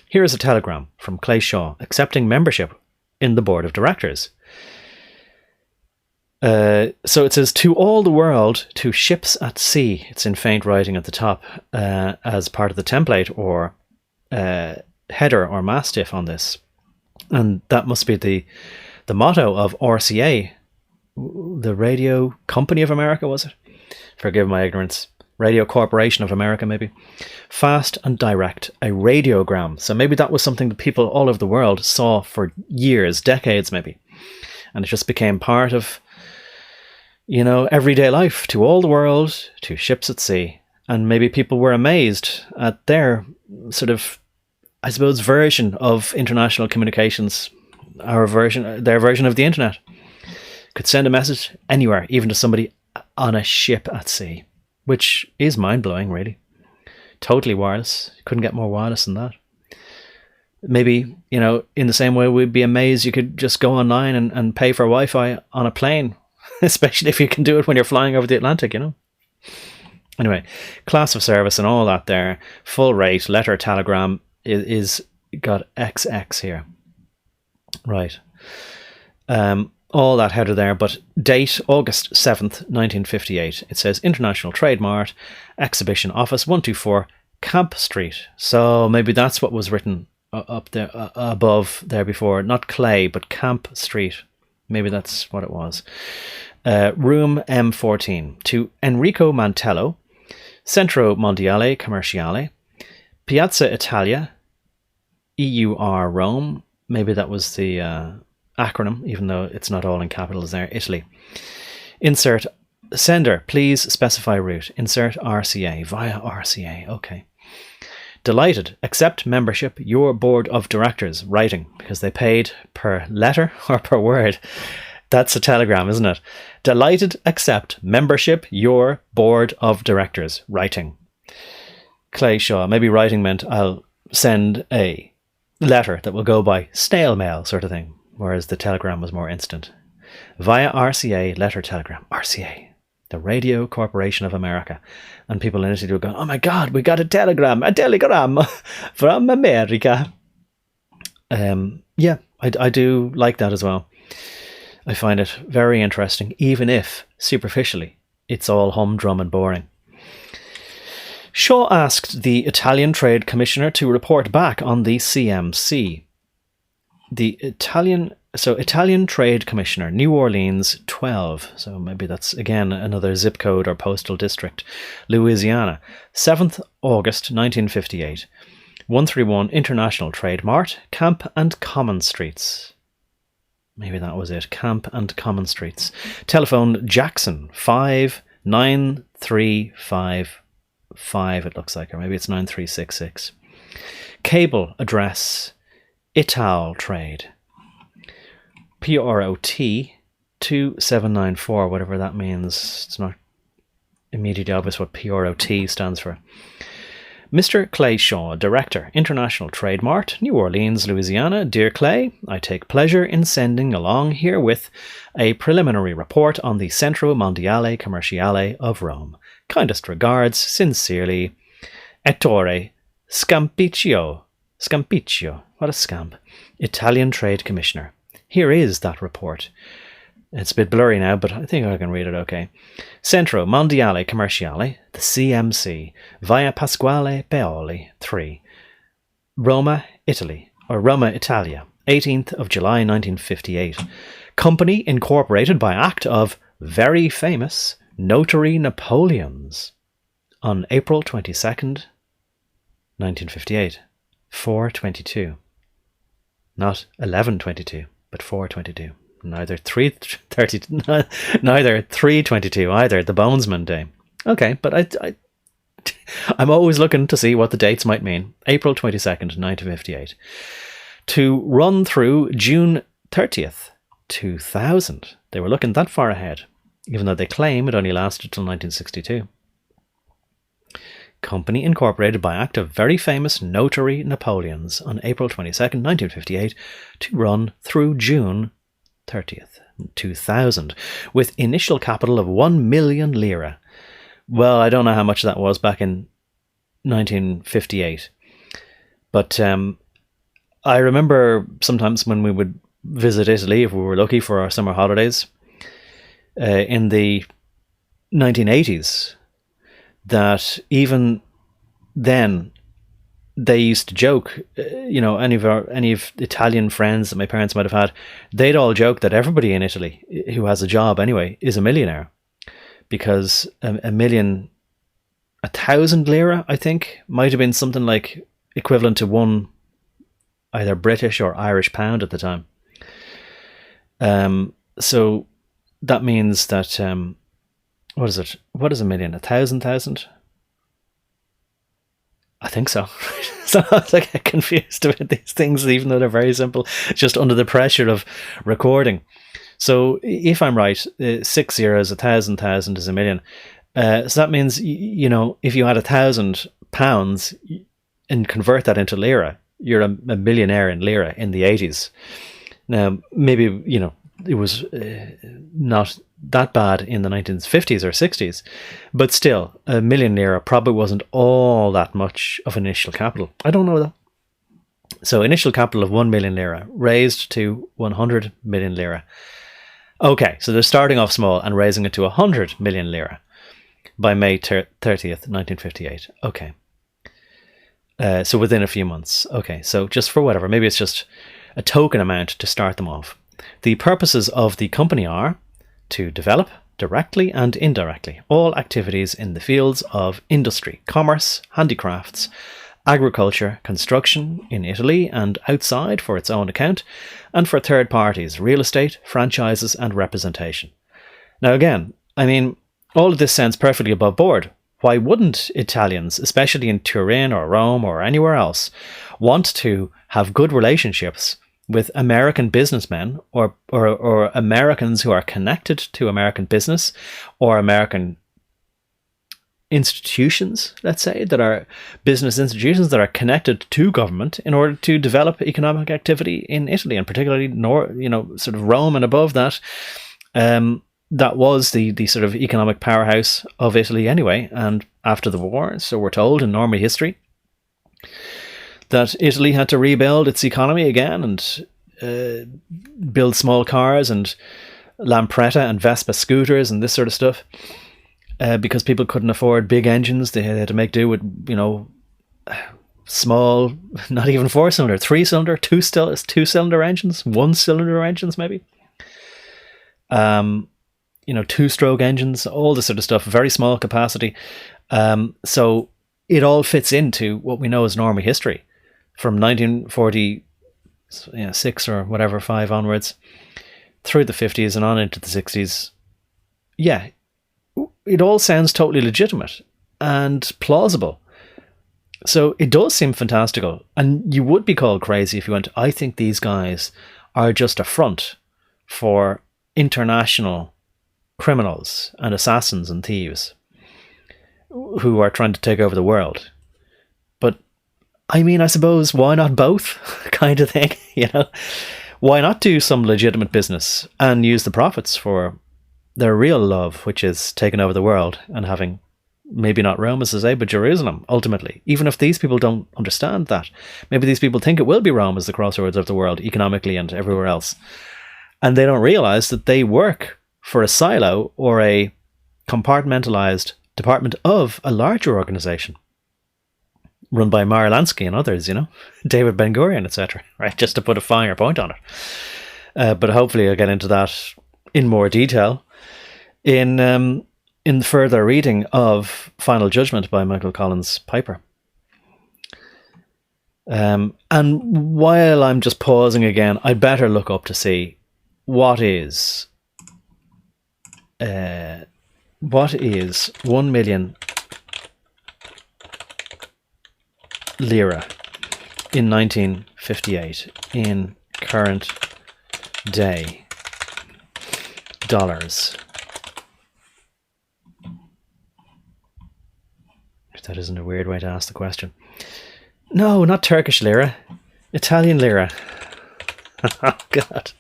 Here is a telegram from Clay Shaw accepting membership in the board of directors. So it says, to all the world, to ships at sea. It's in faint writing at the top as part of the template or header or mastiff on this. And that must be the motto of RCA, the Radio Company of America, was it? Forgive my ignorance. Radio Corporation of America, maybe. Fast and direct, a radiogram. So maybe that was something that people all over the world saw for years, decades maybe. And it just became part of, everyday life. To all the world, to ships at sea. And maybe people were amazed at their sort of, I suppose, version of international communications. their version of the internet. Could send a message anywhere, even to somebody on a ship at sea, which is mind-blowing, really. Totally wireless. Couldn't get more wireless than that. Maybe, in the same way we'd be amazed you could just go online and pay for Wi-Fi on a plane, especially if you can do it when you're flying over the Atlantic, Anyway, class of service and all that there, full rate, letter, telegram is got XX here. Right. All that header there, but date August 7th, 1958. It says International Trade Mart, Exhibition Office, 124 Camp Street. So maybe that's what was written up there above there before. Not Clay, but Camp Street. Maybe that's what it was. Room M14 to Enrico Mantello, Centro Mondiale Commerciale, Piazza Italia, EUR Rome. Maybe that was the acronym, even though it's not all in capitals there. Italy. Insert sender, please specify route. Insert RCA via RCA. Okay. Delighted. Accept membership, your board of directors. Writing, because they paid per letter or per word. That's a telegram, isn't it? Delighted. Accept membership, your board of directors. Writing. Clay Shaw. Maybe writing meant I'll send a letter that will go by snail mail sort of thing, whereas the telegram was more instant. Via RCA, letter, telegram. RCA, the Radio Corporation of America. And people in Italy would go, oh my God, we got a telegram from America. Yeah, I do like that as well. I find it very interesting, even if, superficially, it's all humdrum and boring. Shaw asked the Italian Trade Commissioner to report back on the CMC. The Italian Trade Commissioner, New Orleans 12. So maybe that's again another zip code or postal district. Louisiana, 7th August 1958. 131 International Trade Mart, Camp and Common Streets. Maybe that was it. Camp and Common Streets. Telephone Jackson 59355. It looks like, or maybe it's 9366. Cable address Ital Trade. PROT 2794, whatever that means. It's not immediately obvious what PROT stands for. Mr. Clay Shaw, Director, International Trade Mart, New Orleans, Louisiana. Dear Clay, I take pleasure in sending along herewith a preliminary report on the Centro Mondiale Commerciale of Rome. Kindest regards, sincerely, Ettore Scampiccio. Scampiccio, what a scamp. Italian Trade Commissioner. Here is that report. It's a bit blurry now, but I think I can read it okay. Centro Mondiale Commerciale, the CMC, via Pasquale Paoli, 3. Roma, Italy, or Roma, Italia, 18th of July 1958. Company incorporated by act of very famous Notary Napoleons on April 22nd, 1958. 422. Not 1122, but 422. Neither 322 either, the Bonesman Day. Okay, but I'm always looking to see what the dates might mean. April 22nd, 1958. To run through June 30th, 2000. They were looking that far ahead, even though they claim it only lasted till 1962. Company incorporated by act of very famous Notary Napoleons on April 22nd, 1958, to run through June 30th, 2000, with initial capital of 1 million lira. Well, I don't know how much that was back in 1958, but I remember sometimes when we would visit Italy, if we were lucky for our summer holidays, in the 1980s, that even then they used to joke, any of Italian friends that my parents might have had, they'd all joke that everybody in Italy who has a job anyway is a millionaire, because a million, 1,000 lira, I think, might have been something like equivalent to one either British or Irish pound at the time. So that means that what is it? What is a million? 1,000,000? I think so. So I was like confused about these things, even though they're very simple, just under the pressure of recording. So if I'm right, 6 zeros, 1,000, 1,000 is a million. So that means, if you had £1,000 and convert that into lira, you're a millionaire in lira in the 80s. Now, maybe, it was not that bad in the 1950s or 60s, but still, a million lira probably wasn't all that much of initial capital. I don't know though. So initial capital of 1 million lira raised to 100 million lira. Okay, so they're starting off small and raising it to 100 million lira by May 30th, 1958. Okay. So within a few months. Okay, so just for whatever, maybe it's just a token amount to start them off. The purposes of the company are to develop, directly and indirectly, all activities in the fields of industry, commerce, handicrafts, agriculture, construction in Italy and outside for its own account, and for third parties, real estate, franchises and representation. Now again, I mean, all of this sounds perfectly above board. Why wouldn't Italians, especially in Turin or Rome or anywhere else, want to have good relationships with American businessmen or Americans who are connected to American business or American institutions, let's say, that are business institutions that are connected to government in order to develop economic activity in Italy, and particularly sort of Rome and above that. That was the sort of economic powerhouse of Italy anyway. And after the war, so we're told in Norman history, that Italy had to rebuild its economy again and build small cars and Lampretta and Vespa scooters and this sort of stuff, because people couldn't afford big engines. They had to make do with, small, not even 4-cylinder, 3-cylinder, two-cylinder engines, 1-cylinder engines maybe. 2-stroke engines, all this sort of stuff, very small capacity. So it all fits into what we know as Norman history from 1946 or whatever, 5 onwards, through the 50s and on into the 60s. Yeah, it all sounds totally legitimate and plausible. So it does seem fantastical. And you would be called crazy if you went, I think these guys are just a front for international criminals and assassins and thieves who are trying to take over the world. But I mean, I suppose, why not both kind of thing, Why not do some legitimate business and use the profits for their real love, which is taking over the world and having maybe not Rome, as I say, but Jerusalem, ultimately. Even if these people don't understand that. Maybe these people think it will be Rome as the crossroads of the world, economically and everywhere else. And they don't realize that they work for a silo or a compartmentalized department of a larger organization run by Meyer Lansky and others, David Ben-Gurion, etc. Right, just to put a finer point on it. But hopefully I'll get into that in more detail in further reading of Final Judgment by Michael Collins Piper. And while I'm just pausing again, I'd better look up to see what is 1 million lira in 1958 in current day dollars. If that isn't a weird way to ask the question. No, not Turkish lira. Italian lira. Oh, God.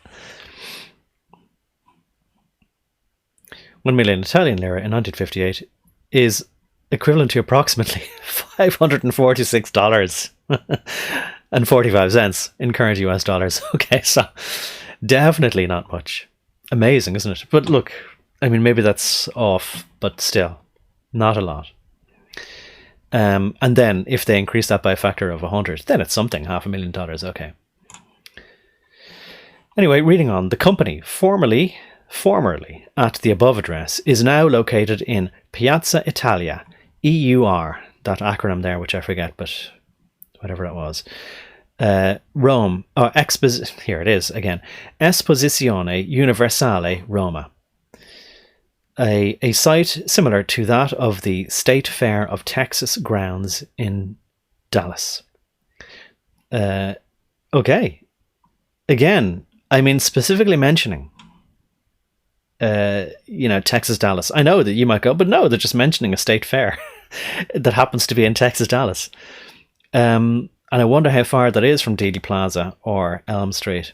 1 million Italian lira in 1958 is equivalent to approximately $546.45 in current US dollars. Okay, so definitely not much. Amazing, isn't it? But look, I mean, maybe that's off, but still, not a lot. And then if they increase that by a factor of 100, then it's something, $500,000. Okay. Anyway, reading on. The company, formerly at the above address, is now located in Piazza Italia, EUR, that acronym there, which I forget, but whatever it was. Rome, or here it is again, Esposizione Universale Roma. A site similar to that of the State Fair of Texas grounds in Dallas. Okay. Again, I mean, specifically mentioning, Texas, Dallas. I know that you might go, but no, they're just mentioning a state fair that happens to be in Texas, Dallas. And I wonder how far that is from Dealey Plaza or Elm Street.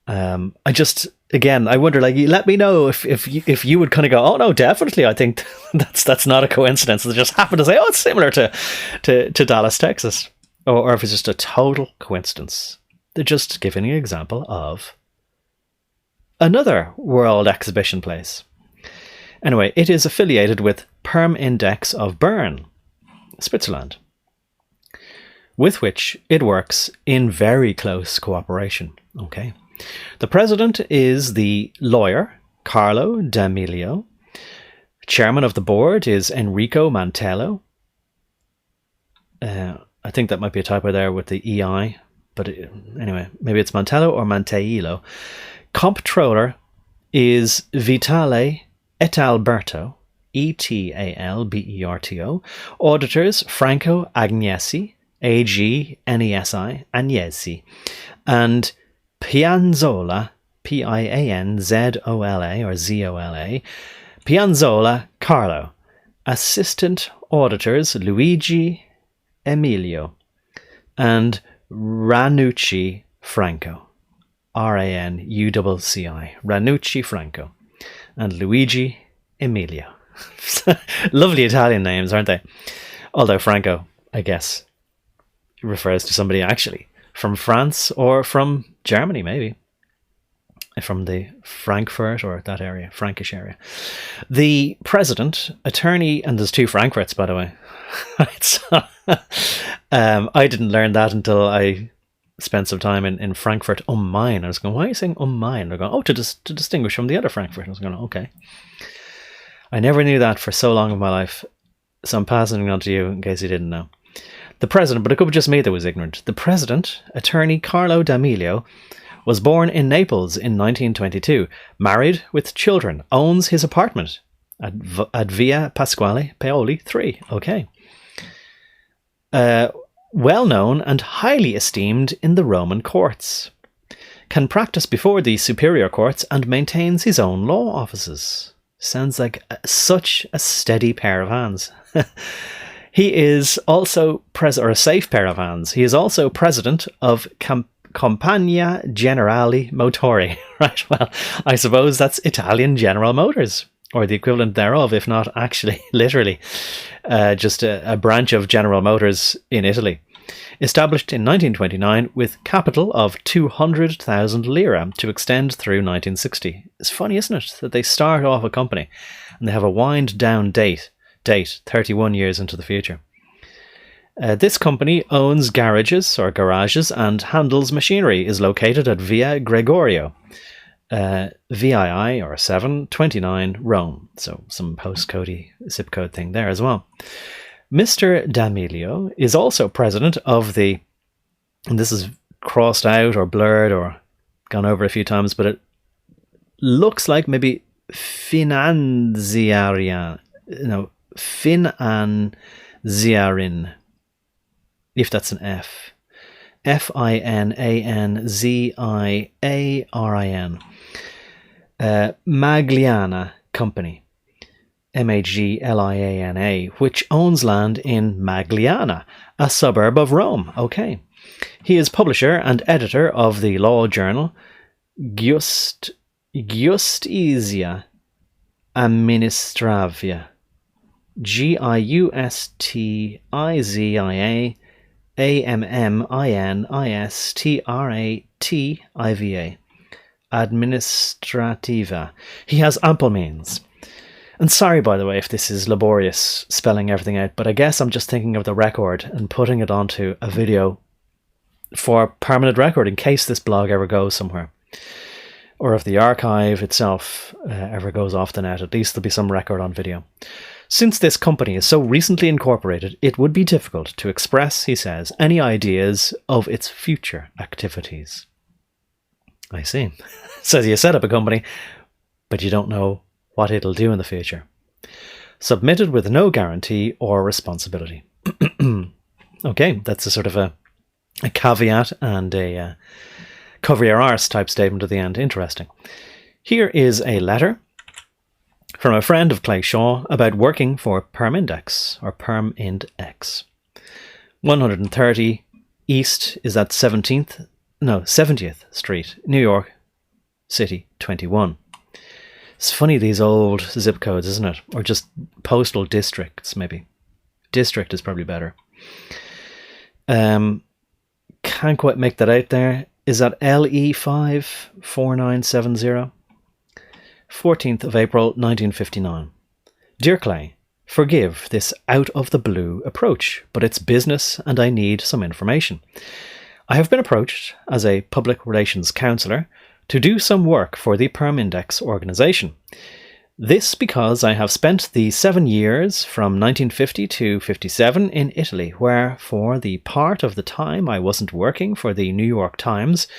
I wonder, like, let me know if you would kind of go, oh no, definitely, I think that's not a coincidence. They just happen to say, oh, it's similar to Dallas, Texas, or if it's just a total coincidence. They're just giving an example of another world exhibition place. Anyway, it is affiliated with PERMINDEX of Bern, Switzerland, with which it works in very close cooperation. Okay. The president is the lawyer, Carlo D'Amelio. Chairman of the board is Enrico Mantello. I think that might be a typo there with the EI, but anyway, maybe it's Mantello or Manteilo. Comptroller is Vitale Etalberto, Etalberto. Auditors, Franco Agnesi, Agnesi, Agnesi, and Pianzola, Pianzola or Zola, Pianzola Carlo. Assistant auditors, Luigi Emilio and Ranucci Franco, Ranucci, Ranucci Franco, and Luigi Emilio. Lovely Italian names, aren't they? Although Franco, I guess, refers to somebody actually from France or from Germany, maybe. From the Frankfurt or that area, Frankish area. The president, attorney, and there's two Frankfurts, by the way. I didn't learn that until I spent some time in Frankfurt am Main. I was going, why are you saying am Main? They're going, oh, to distinguish from the other Frankfurt. I was going, okay. I never knew that for so long of my life, so I'm passing it on to you in case you didn't know. The president, but it could be just me that was ignorant. The president, attorney Carlo D'Amelio, was born in Naples in 1922, married with children, owns his apartment at Via Pasquale Paoli 3. Okay. Well known and highly esteemed in the Roman courts. Can practice before the superior courts and maintains his own law offices. Sounds like such a steady pair of hands. He is also or a safe pair of hands. He is also president of Compagnia Generali Motori. Right, well, I suppose that's Italian General Motors, or the equivalent thereof, if not actually literally just a branch of General Motors in Italy. Established in 1929 with capital of 200,000 lira to extend through 1960. It's funny, isn't it, that they start off a company and they have a wind down date 31 years into the future. This company owns garages and handles machinery, is located at Via Gregorio, VII or 729 Rome. So some postcode zip code thing there as well. Mr. D'Amelio is also president of the, and this is crossed out or blurred or gone over a few times, but it looks like maybe Finanziarin, if that's an F. Finanziarin. Magliana Company. Magliana, which owns land in Magliana, a suburb of Rome. Okay. He is publisher and editor of the law journal Giustizia Amministrativa. Giustizia Amministrativa. Administrativa. He has ample means. And sorry, by the way, if this is laborious spelling everything out, but I guess I'm just thinking of the record and putting it onto a video for permanent record in case this blog ever goes somewhere. Or if the archive itself ever goes off the net, at least there'll be some record on video. Since this company is so recently incorporated, it would be difficult to express, he says, any ideas of its future activities. I see. So you set up a company, but you don't know what it'll do in the future. Submitted with no guarantee or responsibility. Okay, that's a sort of a caveat and a cover your arse type statement at the end. Interesting. Here is a letter from a friend of Clay Shaw about working for PERMINDEX, or PERMINDEX. 130 East is at 70th Street, New York City, 21. It's funny, these old zip codes, isn't it? Or just postal districts, maybe. District is probably better. Can't quite make that out there. Is that LE54970? 14th of April, 1959. Dear Clay, forgive this out-of-the-blue approach, but it's business and I need some information. I have been approached as a public relations counsellor to do some work for the PERMINDEX organisation. This because I have spent the 7 years from 1950 to 57 in Italy, where for the part of the time I wasn't working for the New York Times,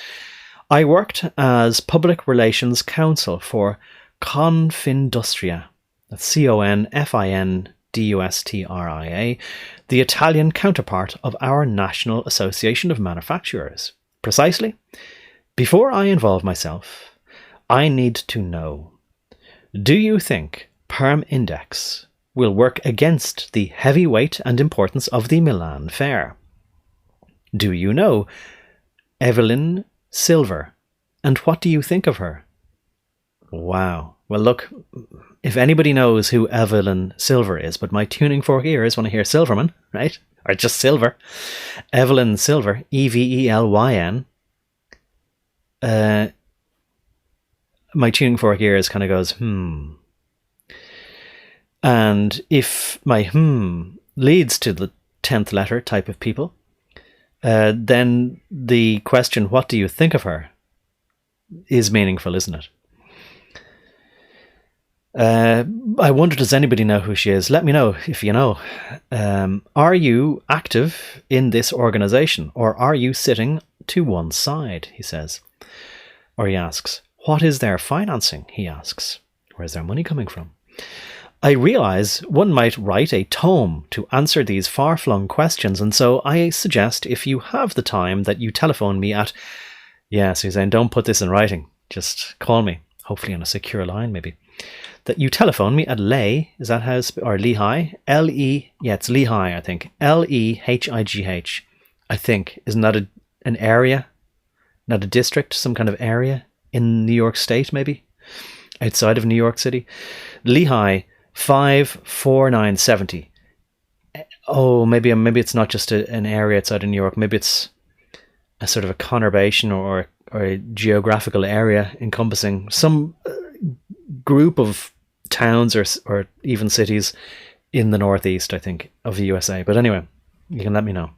I worked as public relations counsel for Confindustria, that's CONFINDUSTRIA, the Italian counterpart of our National Association of Manufacturers. Precisely, before I involve myself, I need to know, do you think PERMINDEX will work against the heavy weight and importance of the Milan Fair? Do you know Evelyn Silver, and what do you think of her? Wow. Well, look, if anybody knows who Evelyn Silver is, but my tuning fork ears want to hear Silverman, right? Or just Silver. Evelyn Silver, Evelyn. My tuning fork ears kind of goes, And if my leads to the 10th letter type of people, then the question, what do you think of her, is meaningful, isn't it? I wonder, does anybody know who she is? Let me know if you know. Are you active in this organisation, or are you sitting to one side, he says. Or he asks, what is their financing, he asks. Where's their money coming from? I realise one might write a tome to answer these far-flung questions, and so I suggest, if you have the time, that you telephone me at... Yeah, Suzanne, don't put this in writing. Just call me, hopefully on a secure line, maybe. That you telephone me at is that how, or Lehigh? It's Lehigh, I think. Lehigh, I think. Isn't that an area? Not a district, some kind of area in New York State, maybe? Outside of New York City. Lehigh, 54970. Oh, maybe it's not just an area outside of New York. Maybe it's a sort of a conurbation or a geographical area encompassing some group of towns or even cities in the northeast, I think, of the USA. But anyway, you can let me know.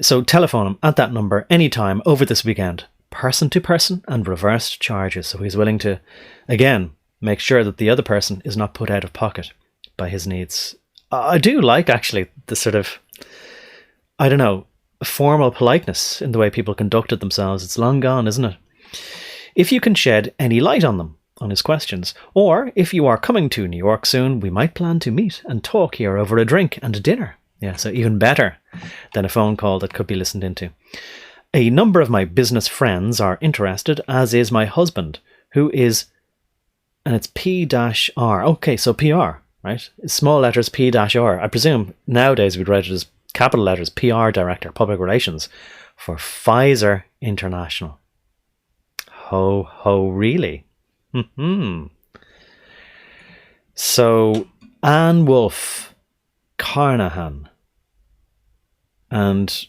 So telephone him at that number anytime over this weekend, person to person and reversed charges. So he's willing to, again, make sure that the other person is not put out of pocket by his needs. I do like, actually, the sort of, I don't know, formal politeness in the way people conducted themselves. It's long gone, isn't it? If you can shed any light on them, on his questions, or if you are coming to New York soon, we might plan to meet and talk here over a drink and a dinner. Yeah, so even better than a phone call that could be listened into. A number of my business friends are interested, as is my husband, who is, and it's P-R. Okay, so PR, right? Small letters P-R. I presume nowadays we'd write it as capital letters, PR Director, Public Relations, for Pfizer International. Ho, really? So, Anne Wolfe Carnahan. And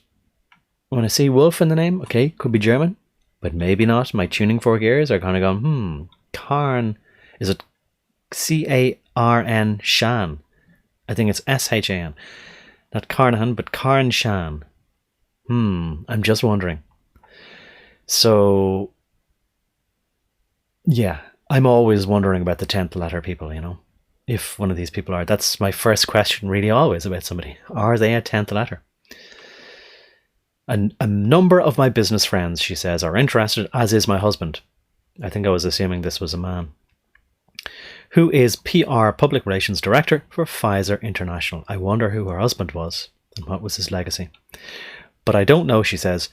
when I see Wolf in the name, okay, could be German, but maybe not. My tuning fork ears are kind of going, Carn. Is it C-A-R-N Shan? I think it's S-H-A-N. Not Carnahan, but Carn Shan. I'm just wondering. So, yeah, I'm always wondering about the 10th letter people, you know. If one of these people are, that's my first question really always about somebody. Are they a 10th letter? And a number of my business friends, she says, are interested, as is my husband. I think I was assuming this was a man. who is PR Public Relations Director for Pfizer International. I wonder who her husband was and what was his legacy. But I don't know, she says,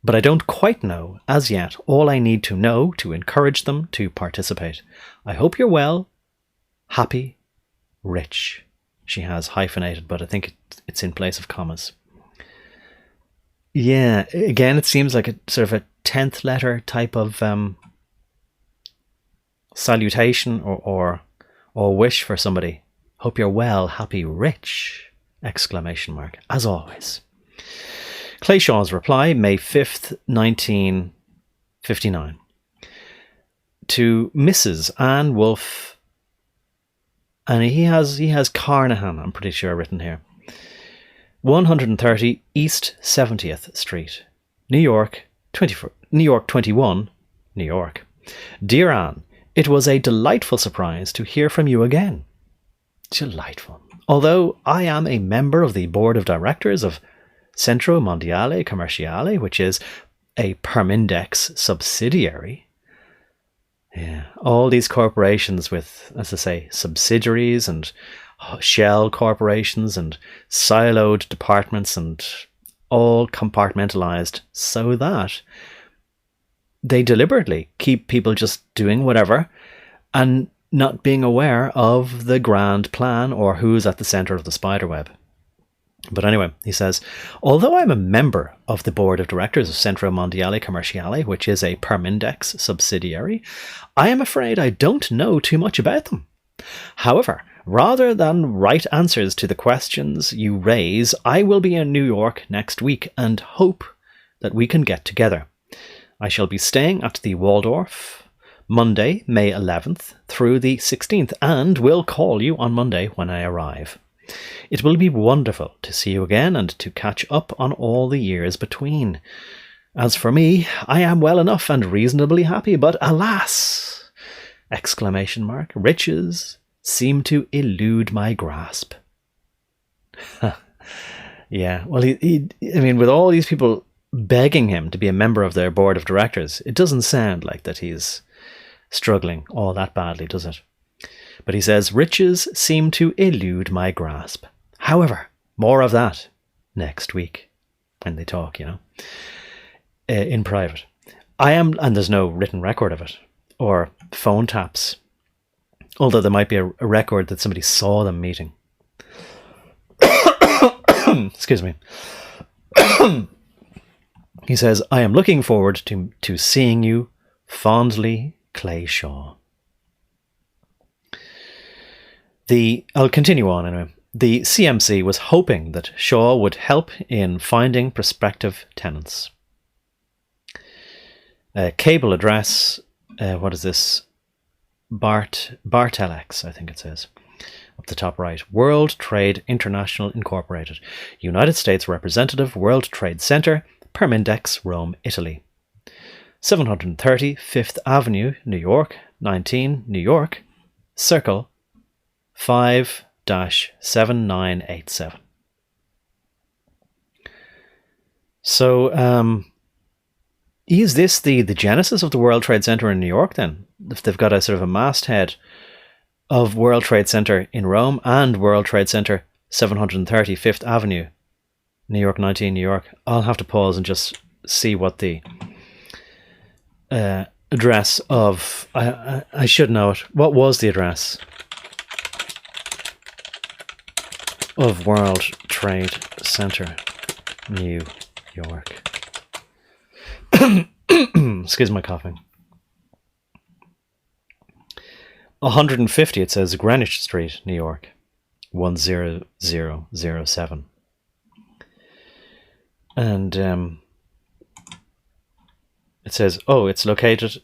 but I don't quite know as yet all I need to know to encourage them to participate. I hope you're well, happy, rich. She has hyphenated, but I think it's in place of commas. Yeah, again, it seems like a sort of a 10th letter type of salutation or wish for somebody. Hope you're well, happy, rich! Exclamation mark, as always. Clayshaw's reply, May 5th, 1959. To Mrs. Anne Wolfe, and he has Carnahan, I'm pretty sure, written here. 130 East 70th Street, New York 21, New York. Dear Anne, it was a delightful surprise to hear from you again. Delightful. Although I am a member of the board of directors of Centro Mondiale Commerciale, which is a PERMINDEX subsidiary. Yeah, all these corporations with, as I say, subsidiaries and shell corporations and siloed departments and all compartmentalized so that they deliberately keep people just doing whatever and not being aware of the grand plan or who's at the center of the spider web. But anyway, he says, although I'm a member of the board of directors of Centro Mondiale Commerciale, which is a PERMINDEX subsidiary, I am afraid I don't know too much about them. However, rather than write answers to the questions you raise, I will be in New York next week and hope that we can get together. I shall be staying at the Waldorf Monday, May 11th through the 16th, and will call you on Monday when I arrive. It will be wonderful to see you again and to catch up on all the years between. As for me, I am well enough and reasonably happy, but alas! Exclamation mark, riches seem to elude my grasp. Yeah, well, I mean, with all these people begging him to be a member of their board of directors, it doesn't sound like that he's struggling all that badly, does it? But he says, riches seem to elude my grasp. However, more of that next week when they talk, in private. And there's no written record of it or phone taps, although there might be a record that somebody saw them meeting. Excuse me. He says, I am looking forward to seeing you fondly, Clayshaw. I'll continue on anyway. The CMC was hoping that Shaw would help in finding prospective tenants. Cable address, what is this? Bartelex, I think it says. Up the top right. World Trade International Incorporated. United States Representative, World Trade Center, PERMINDEX, Rome, Italy. 730 Fifth Avenue, New York, 19, New York. Circle 5-7987. So, is this the genesis of the World Trade Center in New York then? If they've got a sort of a masthead of World Trade Center in Rome and World Trade Center 730 Fifth Avenue, New York, 19, New York. I'll have to pause and just see what the address of... I should know it. What was the address of World Trade Center, New York? Excuse my coughing. 150, it says Greenwich Street, New York, 10007. And it says, it's located...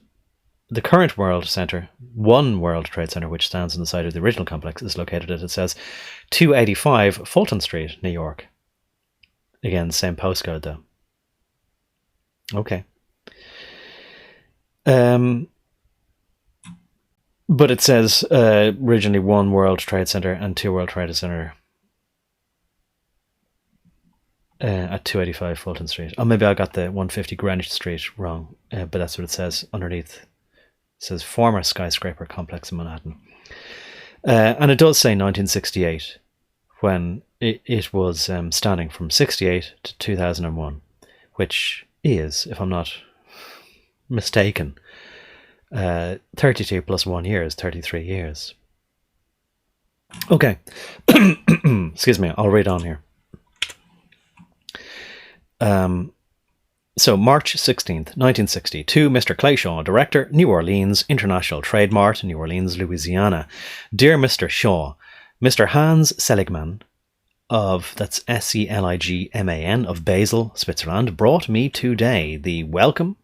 The current World Center, one World Trade Center, which stands on the site of the original complex, is located at, it says, 285 Fulton Street, New York. Again, same postcode, though. Okay. But it says originally one World Trade Center and two World Trade Center at 285 Fulton Street. Oh, maybe I got the 150 Greenwich Street wrong, but that's what it says underneath says former skyscraper complex in Manhattan. And it does say 1968 when it was standing from 68 to 2001, which is, if I'm not mistaken, 32 plus 1 year is 33 years. Okay. Excuse me, I'll read on here. So March 16th, 1960, to Mr. Clayshaw, Director, New Orleans International Trade Mart, New Orleans, Louisiana. Dear Mr. Shaw, Mr. Hans Seligman of, that's Seligman, of Basel, Switzerland, brought me today the welcome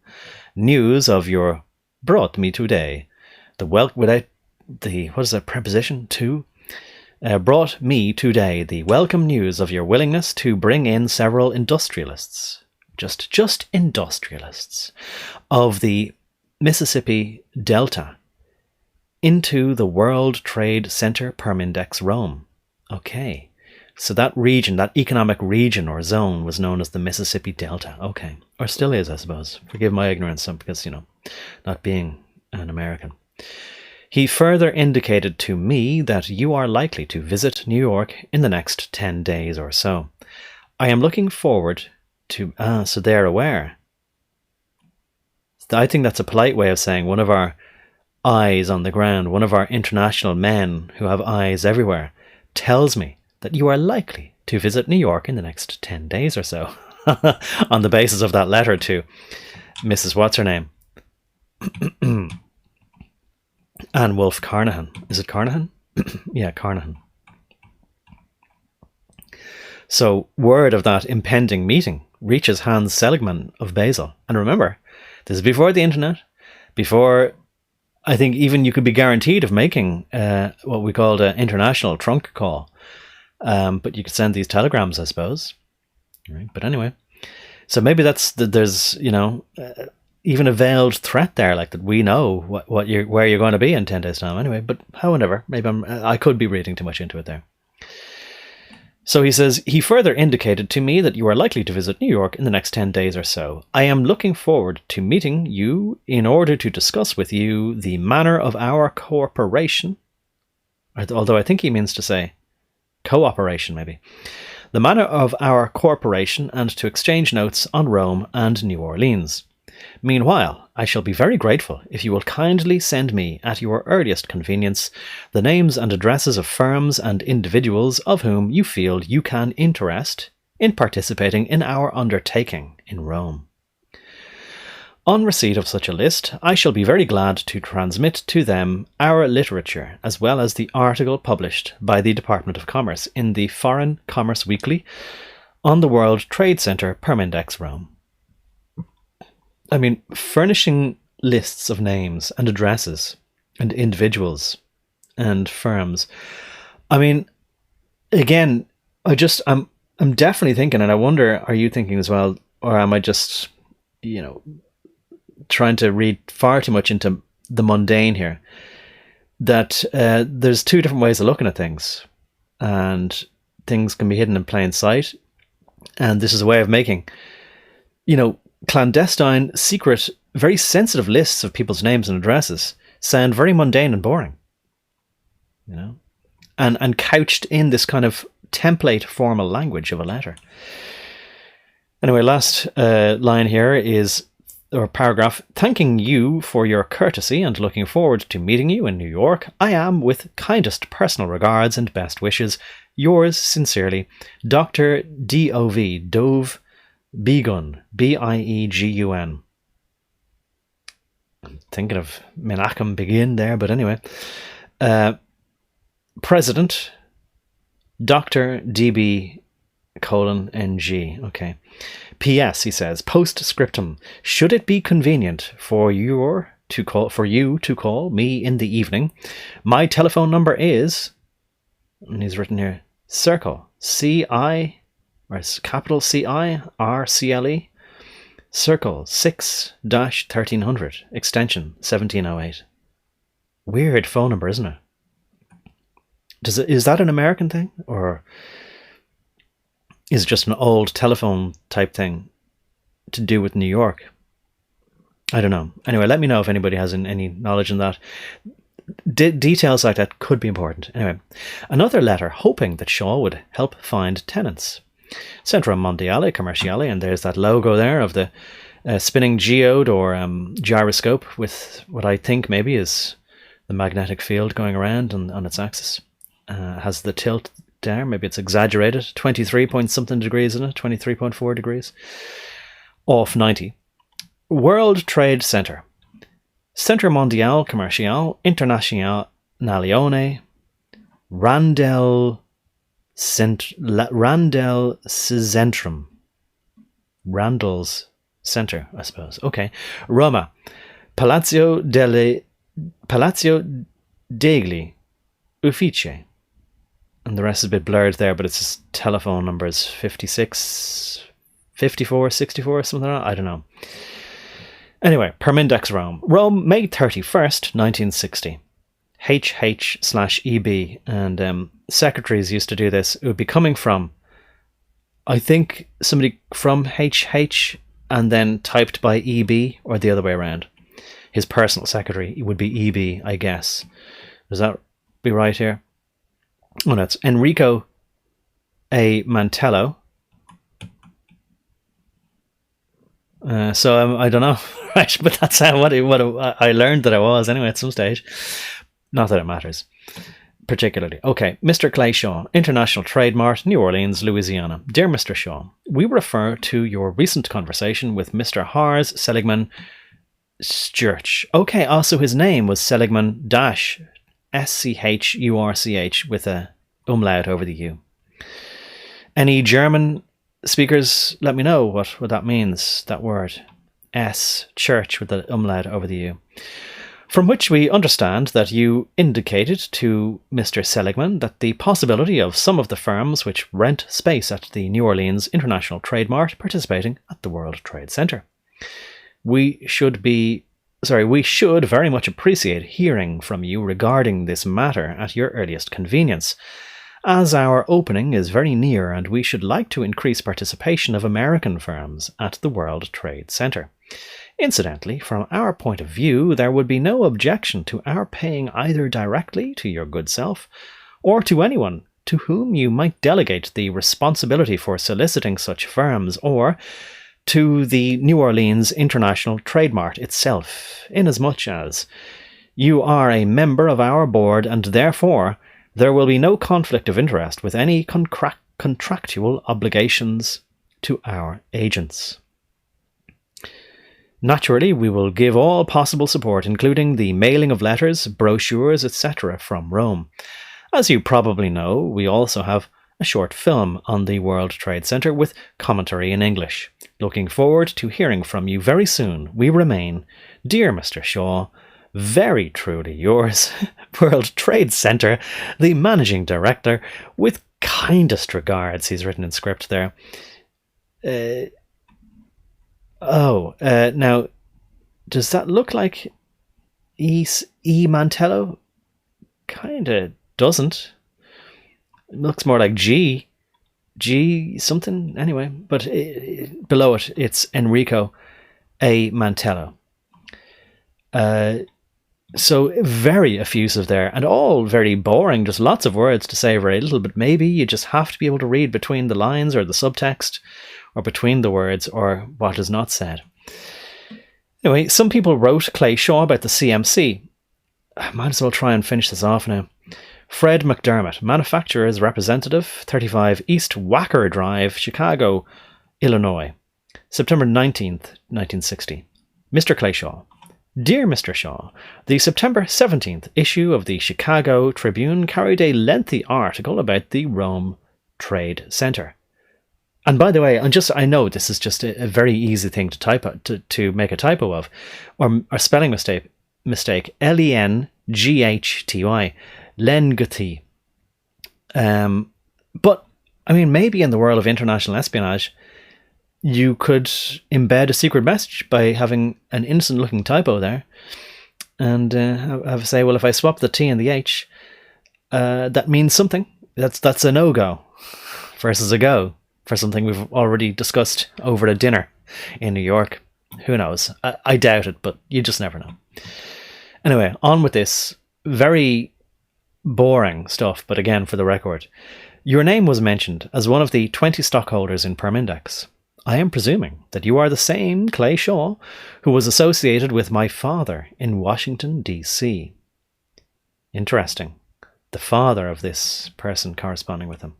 news of your, brought me today, the without the, what is that preposition, to? Brought me today the welcome news of your willingness to bring in several industrialists, just industrialists, of the Mississippi Delta into the World Trade Center PERMINDEX Rome. Okay, so that region, that economic region or zone was known as the Mississippi Delta. Okay, or still is, I suppose. Forgive my ignorance, because, not being an American. He further indicated to me that you are likely to visit New York in the next 10 days or so. I am looking forward to... so they're aware. I think that's a polite way of saying one of our eyes on the ground, one of our international men who have eyes everywhere, tells me that you are likely to visit New York in the next 10 days or so. On the basis of that letter to Mrs. What's-her-name? Anne Wolfe Carnahan. Is it Carnahan? Yeah, Carnahan. So word of that impending meeting reaches Hans Seligman of Basel. And remember, this is before the internet, before I think even you could be guaranteed of making what we called an international trunk call. But you could send these telegrams, I suppose. Right. But anyway, so maybe there's, even a veiled threat there, like that we know where you're going to be in 10 days' time anyway. But however, maybe I could be reading too much into it there. So he says, he further indicated to me that you are likely to visit New York in the next 10 days or so. I am looking forward to meeting you in order to discuss with you the manner of our cooperation. Although I think he means to say cooperation, maybe. The manner of our cooperation, and to exchange notes on Rome and New Orleans. Meanwhile, I shall be very grateful if you will kindly send me, at your earliest convenience, the names and addresses of firms and individuals of whom you feel you can interest in participating in our undertaking in Rome. On receipt of such a list, I shall be very glad to transmit to them our literature, as well as the article published by the Department of Commerce in the Foreign Commerce Weekly on the World Trade Center PERMINDEX Rome. I mean, furnishing lists of names and addresses and individuals and firms. I mean, again, I'm definitely thinking, and I wonder, are you thinking as well, or am I just, trying to read far too much into the mundane here, that there's two different ways of looking at things, and things can be hidden in plain sight, and this is a way of making, clandestine, secret, very sensitive lists of people's names and addresses sound very mundane and boring, and couched in this kind of template formal language of a letter. Anyway, last line here is, or paragraph, thanking you for your courtesy and looking forward to meeting you in New York. I am, with kindest personal regards and best wishes, yours sincerely, Dr. D.O.V. Dove Biegun, Biegun. I'm thinking of Menachem Begin there, but anyway. President, Dr. D.B. :NG. Okay. P.S. he says, postscriptum. Should it be convenient for you to call me in the evening, my telephone number is, and he's written here, Circle, C-I, or capital C-I-R-C-L-E, Circle 6-1300, extension 1708. Weird phone number, isn't it? Is that an American thing, or is it just an old telephone type thing to do with New York? I don't know. Anyway, let me know if anybody has any knowledge in that. Details like that could be important. Anyway, another letter hoping that Shaw would help find tenants. Centro Mondiale Commerciale, and there's that logo there of the spinning geode or gyroscope with what I think maybe is the magnetic field going around on its axis. Has the tilt there, maybe it's exaggerated, 23 point something degrees, isn't it? 23.4 degrees. Off 90. World Trade Center. Centro Mondiale Commerciale Internazionale Randell Centrum. Randall's Center, I suppose. Okay. Roma. Palazzo degli Uffici. And the rest is a bit blurred there, but it's just telephone numbers 56, 54, 64, something like that. I don't know. Anyway, PERMINDEX Rome. Rome, May 31st, 1960. HH/EB. And secretaries used to do this. It would be coming from, I think, somebody from HH and then typed by EB, or the other way around. His personal secretary would be EB, I guess. Does that be right here? Oh, no, it's Enrico A. Mantello. So I don't know, right? But that's what I learned that I was anyway at some stage. Not that it matters particularly. Okay, Mr. Clay Shaw, International Trade Mart, New Orleans, Louisiana. Dear Mr. Shaw, we refer to your recent conversation with Mr. Hars Seligman Schurch. Okay, also his name was Seligman Schurch with a umlaut over the U. Any German speakers, let me know what that means, that word. Church with the umlaut over the U. From which we understand that you indicated to Mr. Seligman that the possibility of some of the firms which rent space at the New Orleans International Trade Mart participating at the World Trade Center. We should very much appreciate hearing from you regarding this matter at your earliest convenience, as our opening is very near and we should like to increase participation of American firms at the World Trade Center. Incidentally, from our point of view, there would be no objection to our paying either directly to your good self or to anyone to whom you might delegate the responsibility for soliciting such firms, or to the New Orleans International Trade Mart itself, inasmuch as you are a member of our board and therefore there will be no conflict of interest with any contractual obligations to our agents. Naturally, we will give all possible support, including the mailing of letters, brochures, etc. from Rome. As you probably know, we also have a short film on the World Trade Center with commentary in English. Looking forward to hearing from you very soon. We remain, dear Mr. Shaw, very truly yours, World Trade Center, the Managing Director, with kindest regards. He's written in script there. Now, does that look like E. Mantello? Kinda doesn't. It looks more like G something, anyway. But below it, it's Enrico A. Mantello. So very effusive there, and all very boring, just lots of words to say very little, but maybe you just have to be able to read between the lines or the subtext, or between the words, or what is not said. Anyway, some people wrote Clay Shaw about the CMC. I might as well try and finish this off now. Fred McDermott, manufacturer's representative, 35 East Wacker Drive, Chicago, Illinois. September 19th, 1960. Mr. Clay Shaw. Dear Mr. Shaw, the September 17th issue of the Chicago Tribune carried a lengthy article about the Rome Trade Center. And by the way, I know this is just a very easy thing to type to make a typo of, or spelling mistake. Lenghty, Lenghty. But I mean, maybe in the world of international espionage, you could embed a secret message by having an innocent-looking typo there, and have to say, well, if I swap the T and the H, that means something. That's a no-go versus a go for something we've already discussed over a dinner in New York. Who knows? I doubt it, but you just never know. Anyway, on with this very boring stuff, but again, for the record. Your name was mentioned as one of the 20 stockholders in PERMINDEX. I am presuming that you are the same Clay Shaw who was associated with my father in Washington, D.C. Interesting. The father of this person corresponding with him.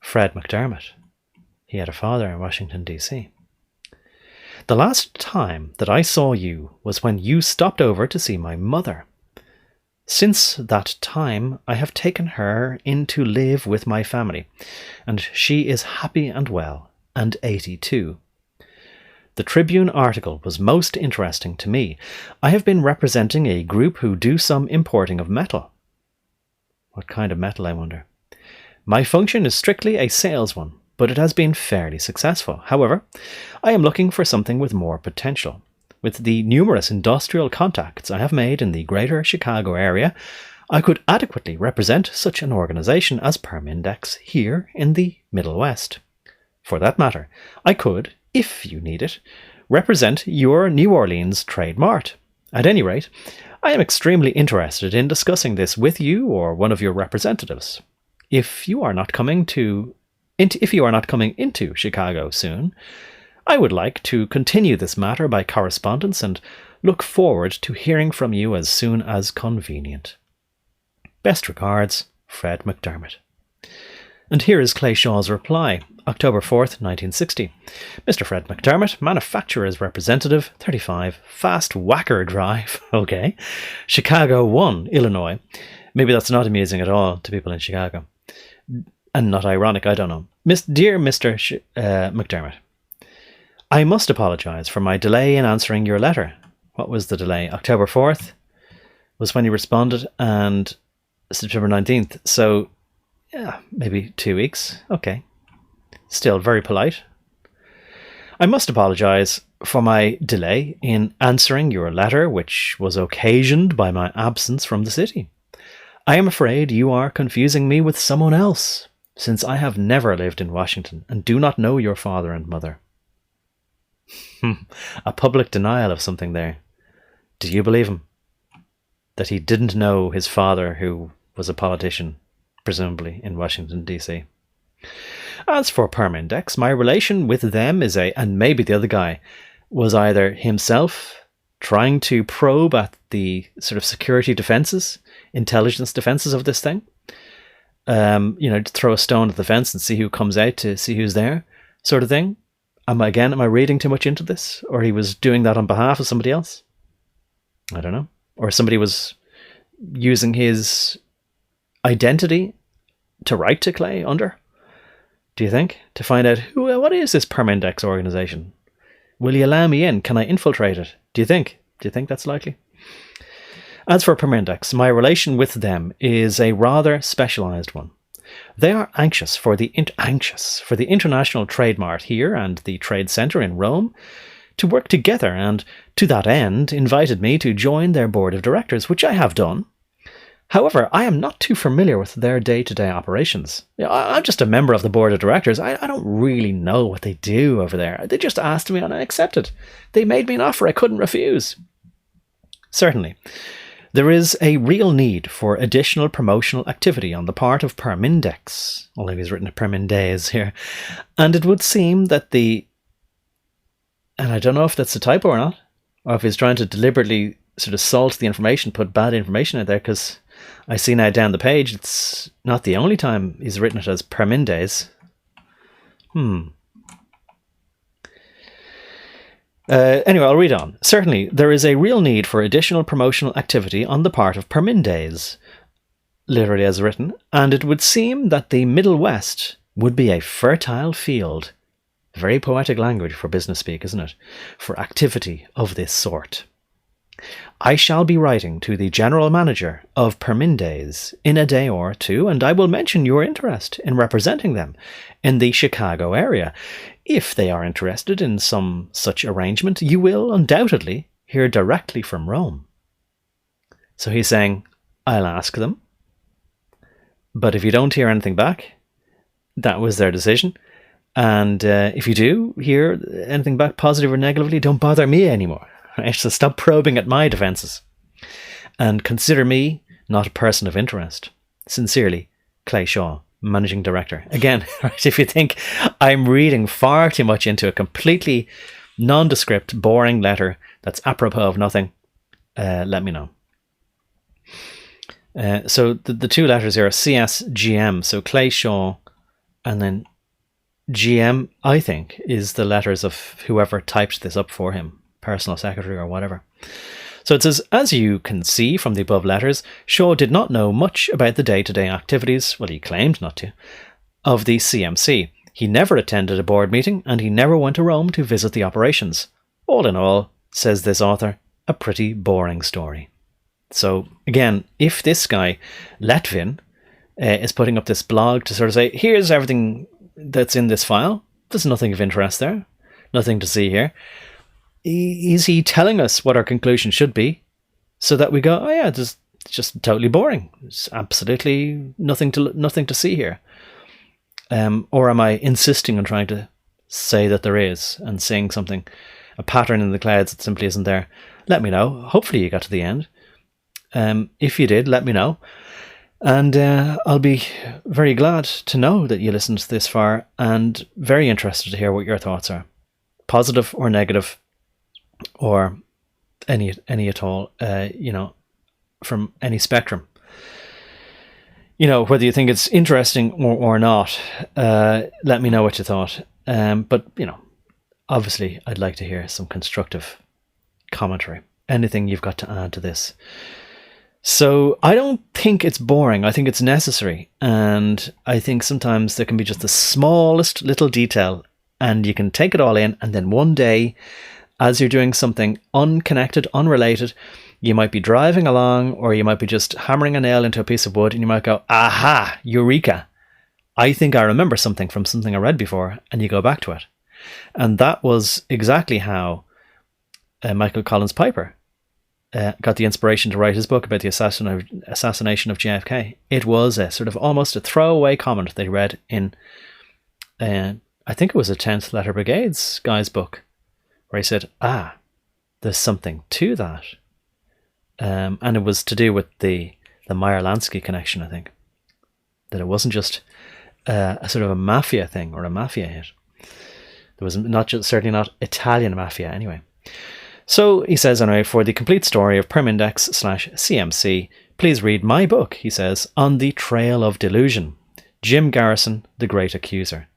Fred McDermott. He had a father in Washington, D.C. The last time that I saw you was when you stopped over to see my mother. Since that time, I have taken her in to live with my family, and she is happy and well, and 82. The Tribune article was most interesting to me. I have been representing a group who do some importing of metal. What kind of metal, I wonder? My function is strictly a sales one, but it has been fairly successful. However, I am looking for something with more potential. With the numerous industrial contacts I have made in the greater Chicago area, I could adequately represent such an organization as PERMINDEX here in the Middle West. For that matter, I could, if you need it, represent your New Orleans trade mart. At any rate, I am extremely interested in discussing this with you or one of your representatives. If you are not coming into Chicago soon, I would like to continue this matter by correspondence and look forward to hearing from you as soon as convenient. Best regards, Fred McDermott. And here is Clay Shaw's reply, October 4th, 1960. Mr. Fred McDermott, manufacturer's representative, 35, Fast Whacker Drive, okay, Chicago 1, Illinois. Maybe that's not amusing at all to people in Chicago. And not ironic, I don't know. Dear Mr. McDermott, I must apologise for my delay in answering your letter. What was the delay? October 4th was when you responded, and September 19th. So, yeah, maybe 2 weeks. Okay. Still very polite. I must apologise for my delay in answering your letter, which was occasioned by my absence from the city. I am afraid you are confusing me with someone else, since I have never lived in Washington and do not know your father and mother. A public denial of something there. Do you believe him? That he didn't know his father, who was a politician, presumably in Washington, D.C. As for PERMINDEX, my relation with them is and maybe the other guy, was either himself trying to probe at the sort of security defenses, intelligence defenses of this thing, to throw a stone at the fence and see who comes out to see who's there, sort of thing. Am I reading too much into this? Or he was doing that on behalf of somebody else? I don't know. Or somebody was using his identity to write to Clay under? Do you think? To find out, what is this PERMINDEX organization? Will you allow me in? Can I infiltrate it? Do you think? Do you think that's likely? As for PERMINDEX, my relation with them is a rather specialized one. They are anxious for the international trade mart here and the trade center in Rome to work together, and to that end invited me to join their board of directors, which I have done. However, I am not too familiar with their day-to-day operations. I'm just a member of the board of directors. I don't really know what they do over there. They just asked me and I accepted. They made me an offer I couldn't refuse. Certainly, there is a real need for additional promotional activity on the part of PERMINDEX, although he's written PERMINDEX here, and it would seem that and I don't know if that's a typo or not, or if he's trying to deliberately sort of salt the information, put bad information out there, because I see now down the page, it's not the only time he's written it as PERMINDEX. Anyway, I'll read on. Certainly, there is a real need for additional promotional activity on the part of PERMINDEX, literally as written, and it would seem that the Middle West would be a fertile field. Very poetic language for business speak, isn't it? For activity of this sort. I shall be writing to the general manager of PERMINDEX in a day or two, and I will mention your interest in representing them in the Chicago area. If they are interested in some such arrangement, you will undoubtedly hear directly from Rome. So he's saying, I'll ask them, but if you don't hear anything back, that was their decision. And if you do hear anything back positive or negatively, don't bother me anymore. Right? So stop probing at my defences. And consider me not a person of interest. Sincerely, Clay Shaw, Managing Director. Again, right, if you think I'm reading far too much into a completely nondescript, boring letter that's apropos of nothing, let me know. So the two letters here are CSGM. So Clay Shaw, and then GM, I think, is the letters of whoever typed this up for him, personal secretary or whatever. So it says, as you can see from the above letters, Shaw did not know much about the day-to-day activities, well, he claimed not to, of the CMC. He never attended a board meeting, and he never went to Rome to visit the operations. All in all, says this author, a pretty boring story. So again, if this guy, Letvin, is putting up this blog to sort of say, here's everything that's in this file, there's nothing of interest there, nothing to see here. Is he telling us what our conclusion should be so that we go, oh yeah, it's just totally boring. There's absolutely nothing to see here. Or am I insisting on trying to say that there is and saying something, a pattern in the clouds that simply isn't there? Let me know. Hopefully you got to the end. If you did, let me know. And I'll be very glad to know that you listened this far and very interested to hear what your thoughts are. Positive or negative, or any at all, from any spectrum. Whether you think it's interesting or not, let me know what you thought. But, obviously I'd like to hear some constructive commentary. Anything you've got to add to this. So I don't think it's boring. I think it's necessary. And I think sometimes there can be just the smallest little detail and you can take it all in, and then one day, as you're doing something unconnected, unrelated, you might be driving along, or you might be just hammering a nail into a piece of wood, and you might go, aha, eureka. I think I remember something from something I read before, and you go back to it. And that was exactly how Michael Collins Piper got the inspiration to write his book about the assassination of JFK. It was a sort of almost a throwaway comment they read in, I think it was a 10th Letter Brigade's guy's book, where he said, there's something to that. And it was to do with the Meyer-Lansky connection, I think. That it wasn't just a sort of a mafia thing or a mafia hit. There was certainly not Italian mafia anyway. So he says, anyway, for the complete story of PERMINDEX/CMC, please read my book, he says, On the Trail of Delusion, Jim Garrison, the Great Accuser.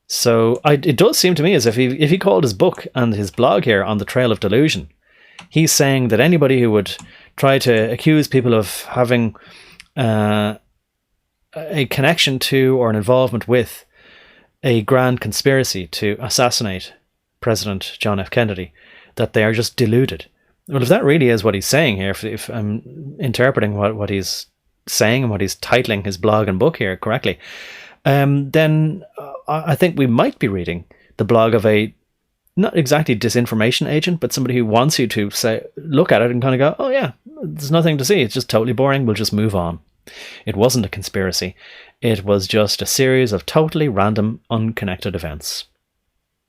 So it does seem to me as if he called his book and his blog here On the Trail of Delusion, he's saying that anybody who would try to accuse people of having a connection to or an involvement with a grand conspiracy to assassinate President John F. Kennedy, that they are just deluded. Well, if that really is what he's saying here, if I'm interpreting what he's saying and what he's titling his blog and book here correctly, then I think we might be reading the blog of a not exactly disinformation agent, but somebody who wants you to say, look at it and kind of go, oh yeah, there's nothing to see. It's just totally boring. We'll just move on. It wasn't a conspiracy. It was just a series of totally random, unconnected events.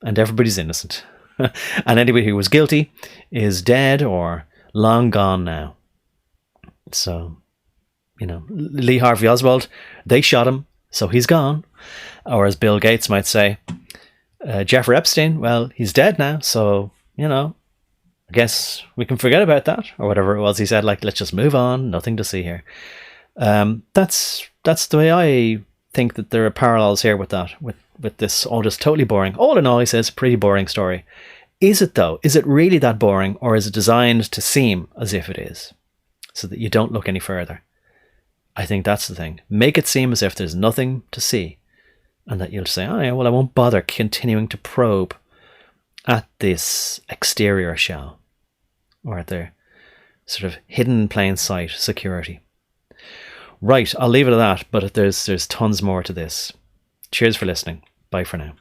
And everybody's innocent. And anybody who was guilty is dead or long gone now. So, Lee Harvey Oswald, they shot him, so he's gone. Or as Bill Gates might say, Jeffrey Epstein, well, he's dead now, so, I guess we can forget about that, or whatever it was he said, like, let's just move on, nothing to see here. That's the way I think that there are parallels here with that, with this all just totally boring. All in all, he says, pretty boring story. Is it though? Is it really that boring, or is it designed to seem as if it is, so that you don't look any further? I think that's the thing. Make it seem as if there's nothing to see, and that you'll say, oh yeah, well, I won't bother continuing to probe at this exterior shell, or at their sort of hidden plain sight security. Right, I'll leave it at that, but there's tons more to this. Cheers for listening. Bye for now.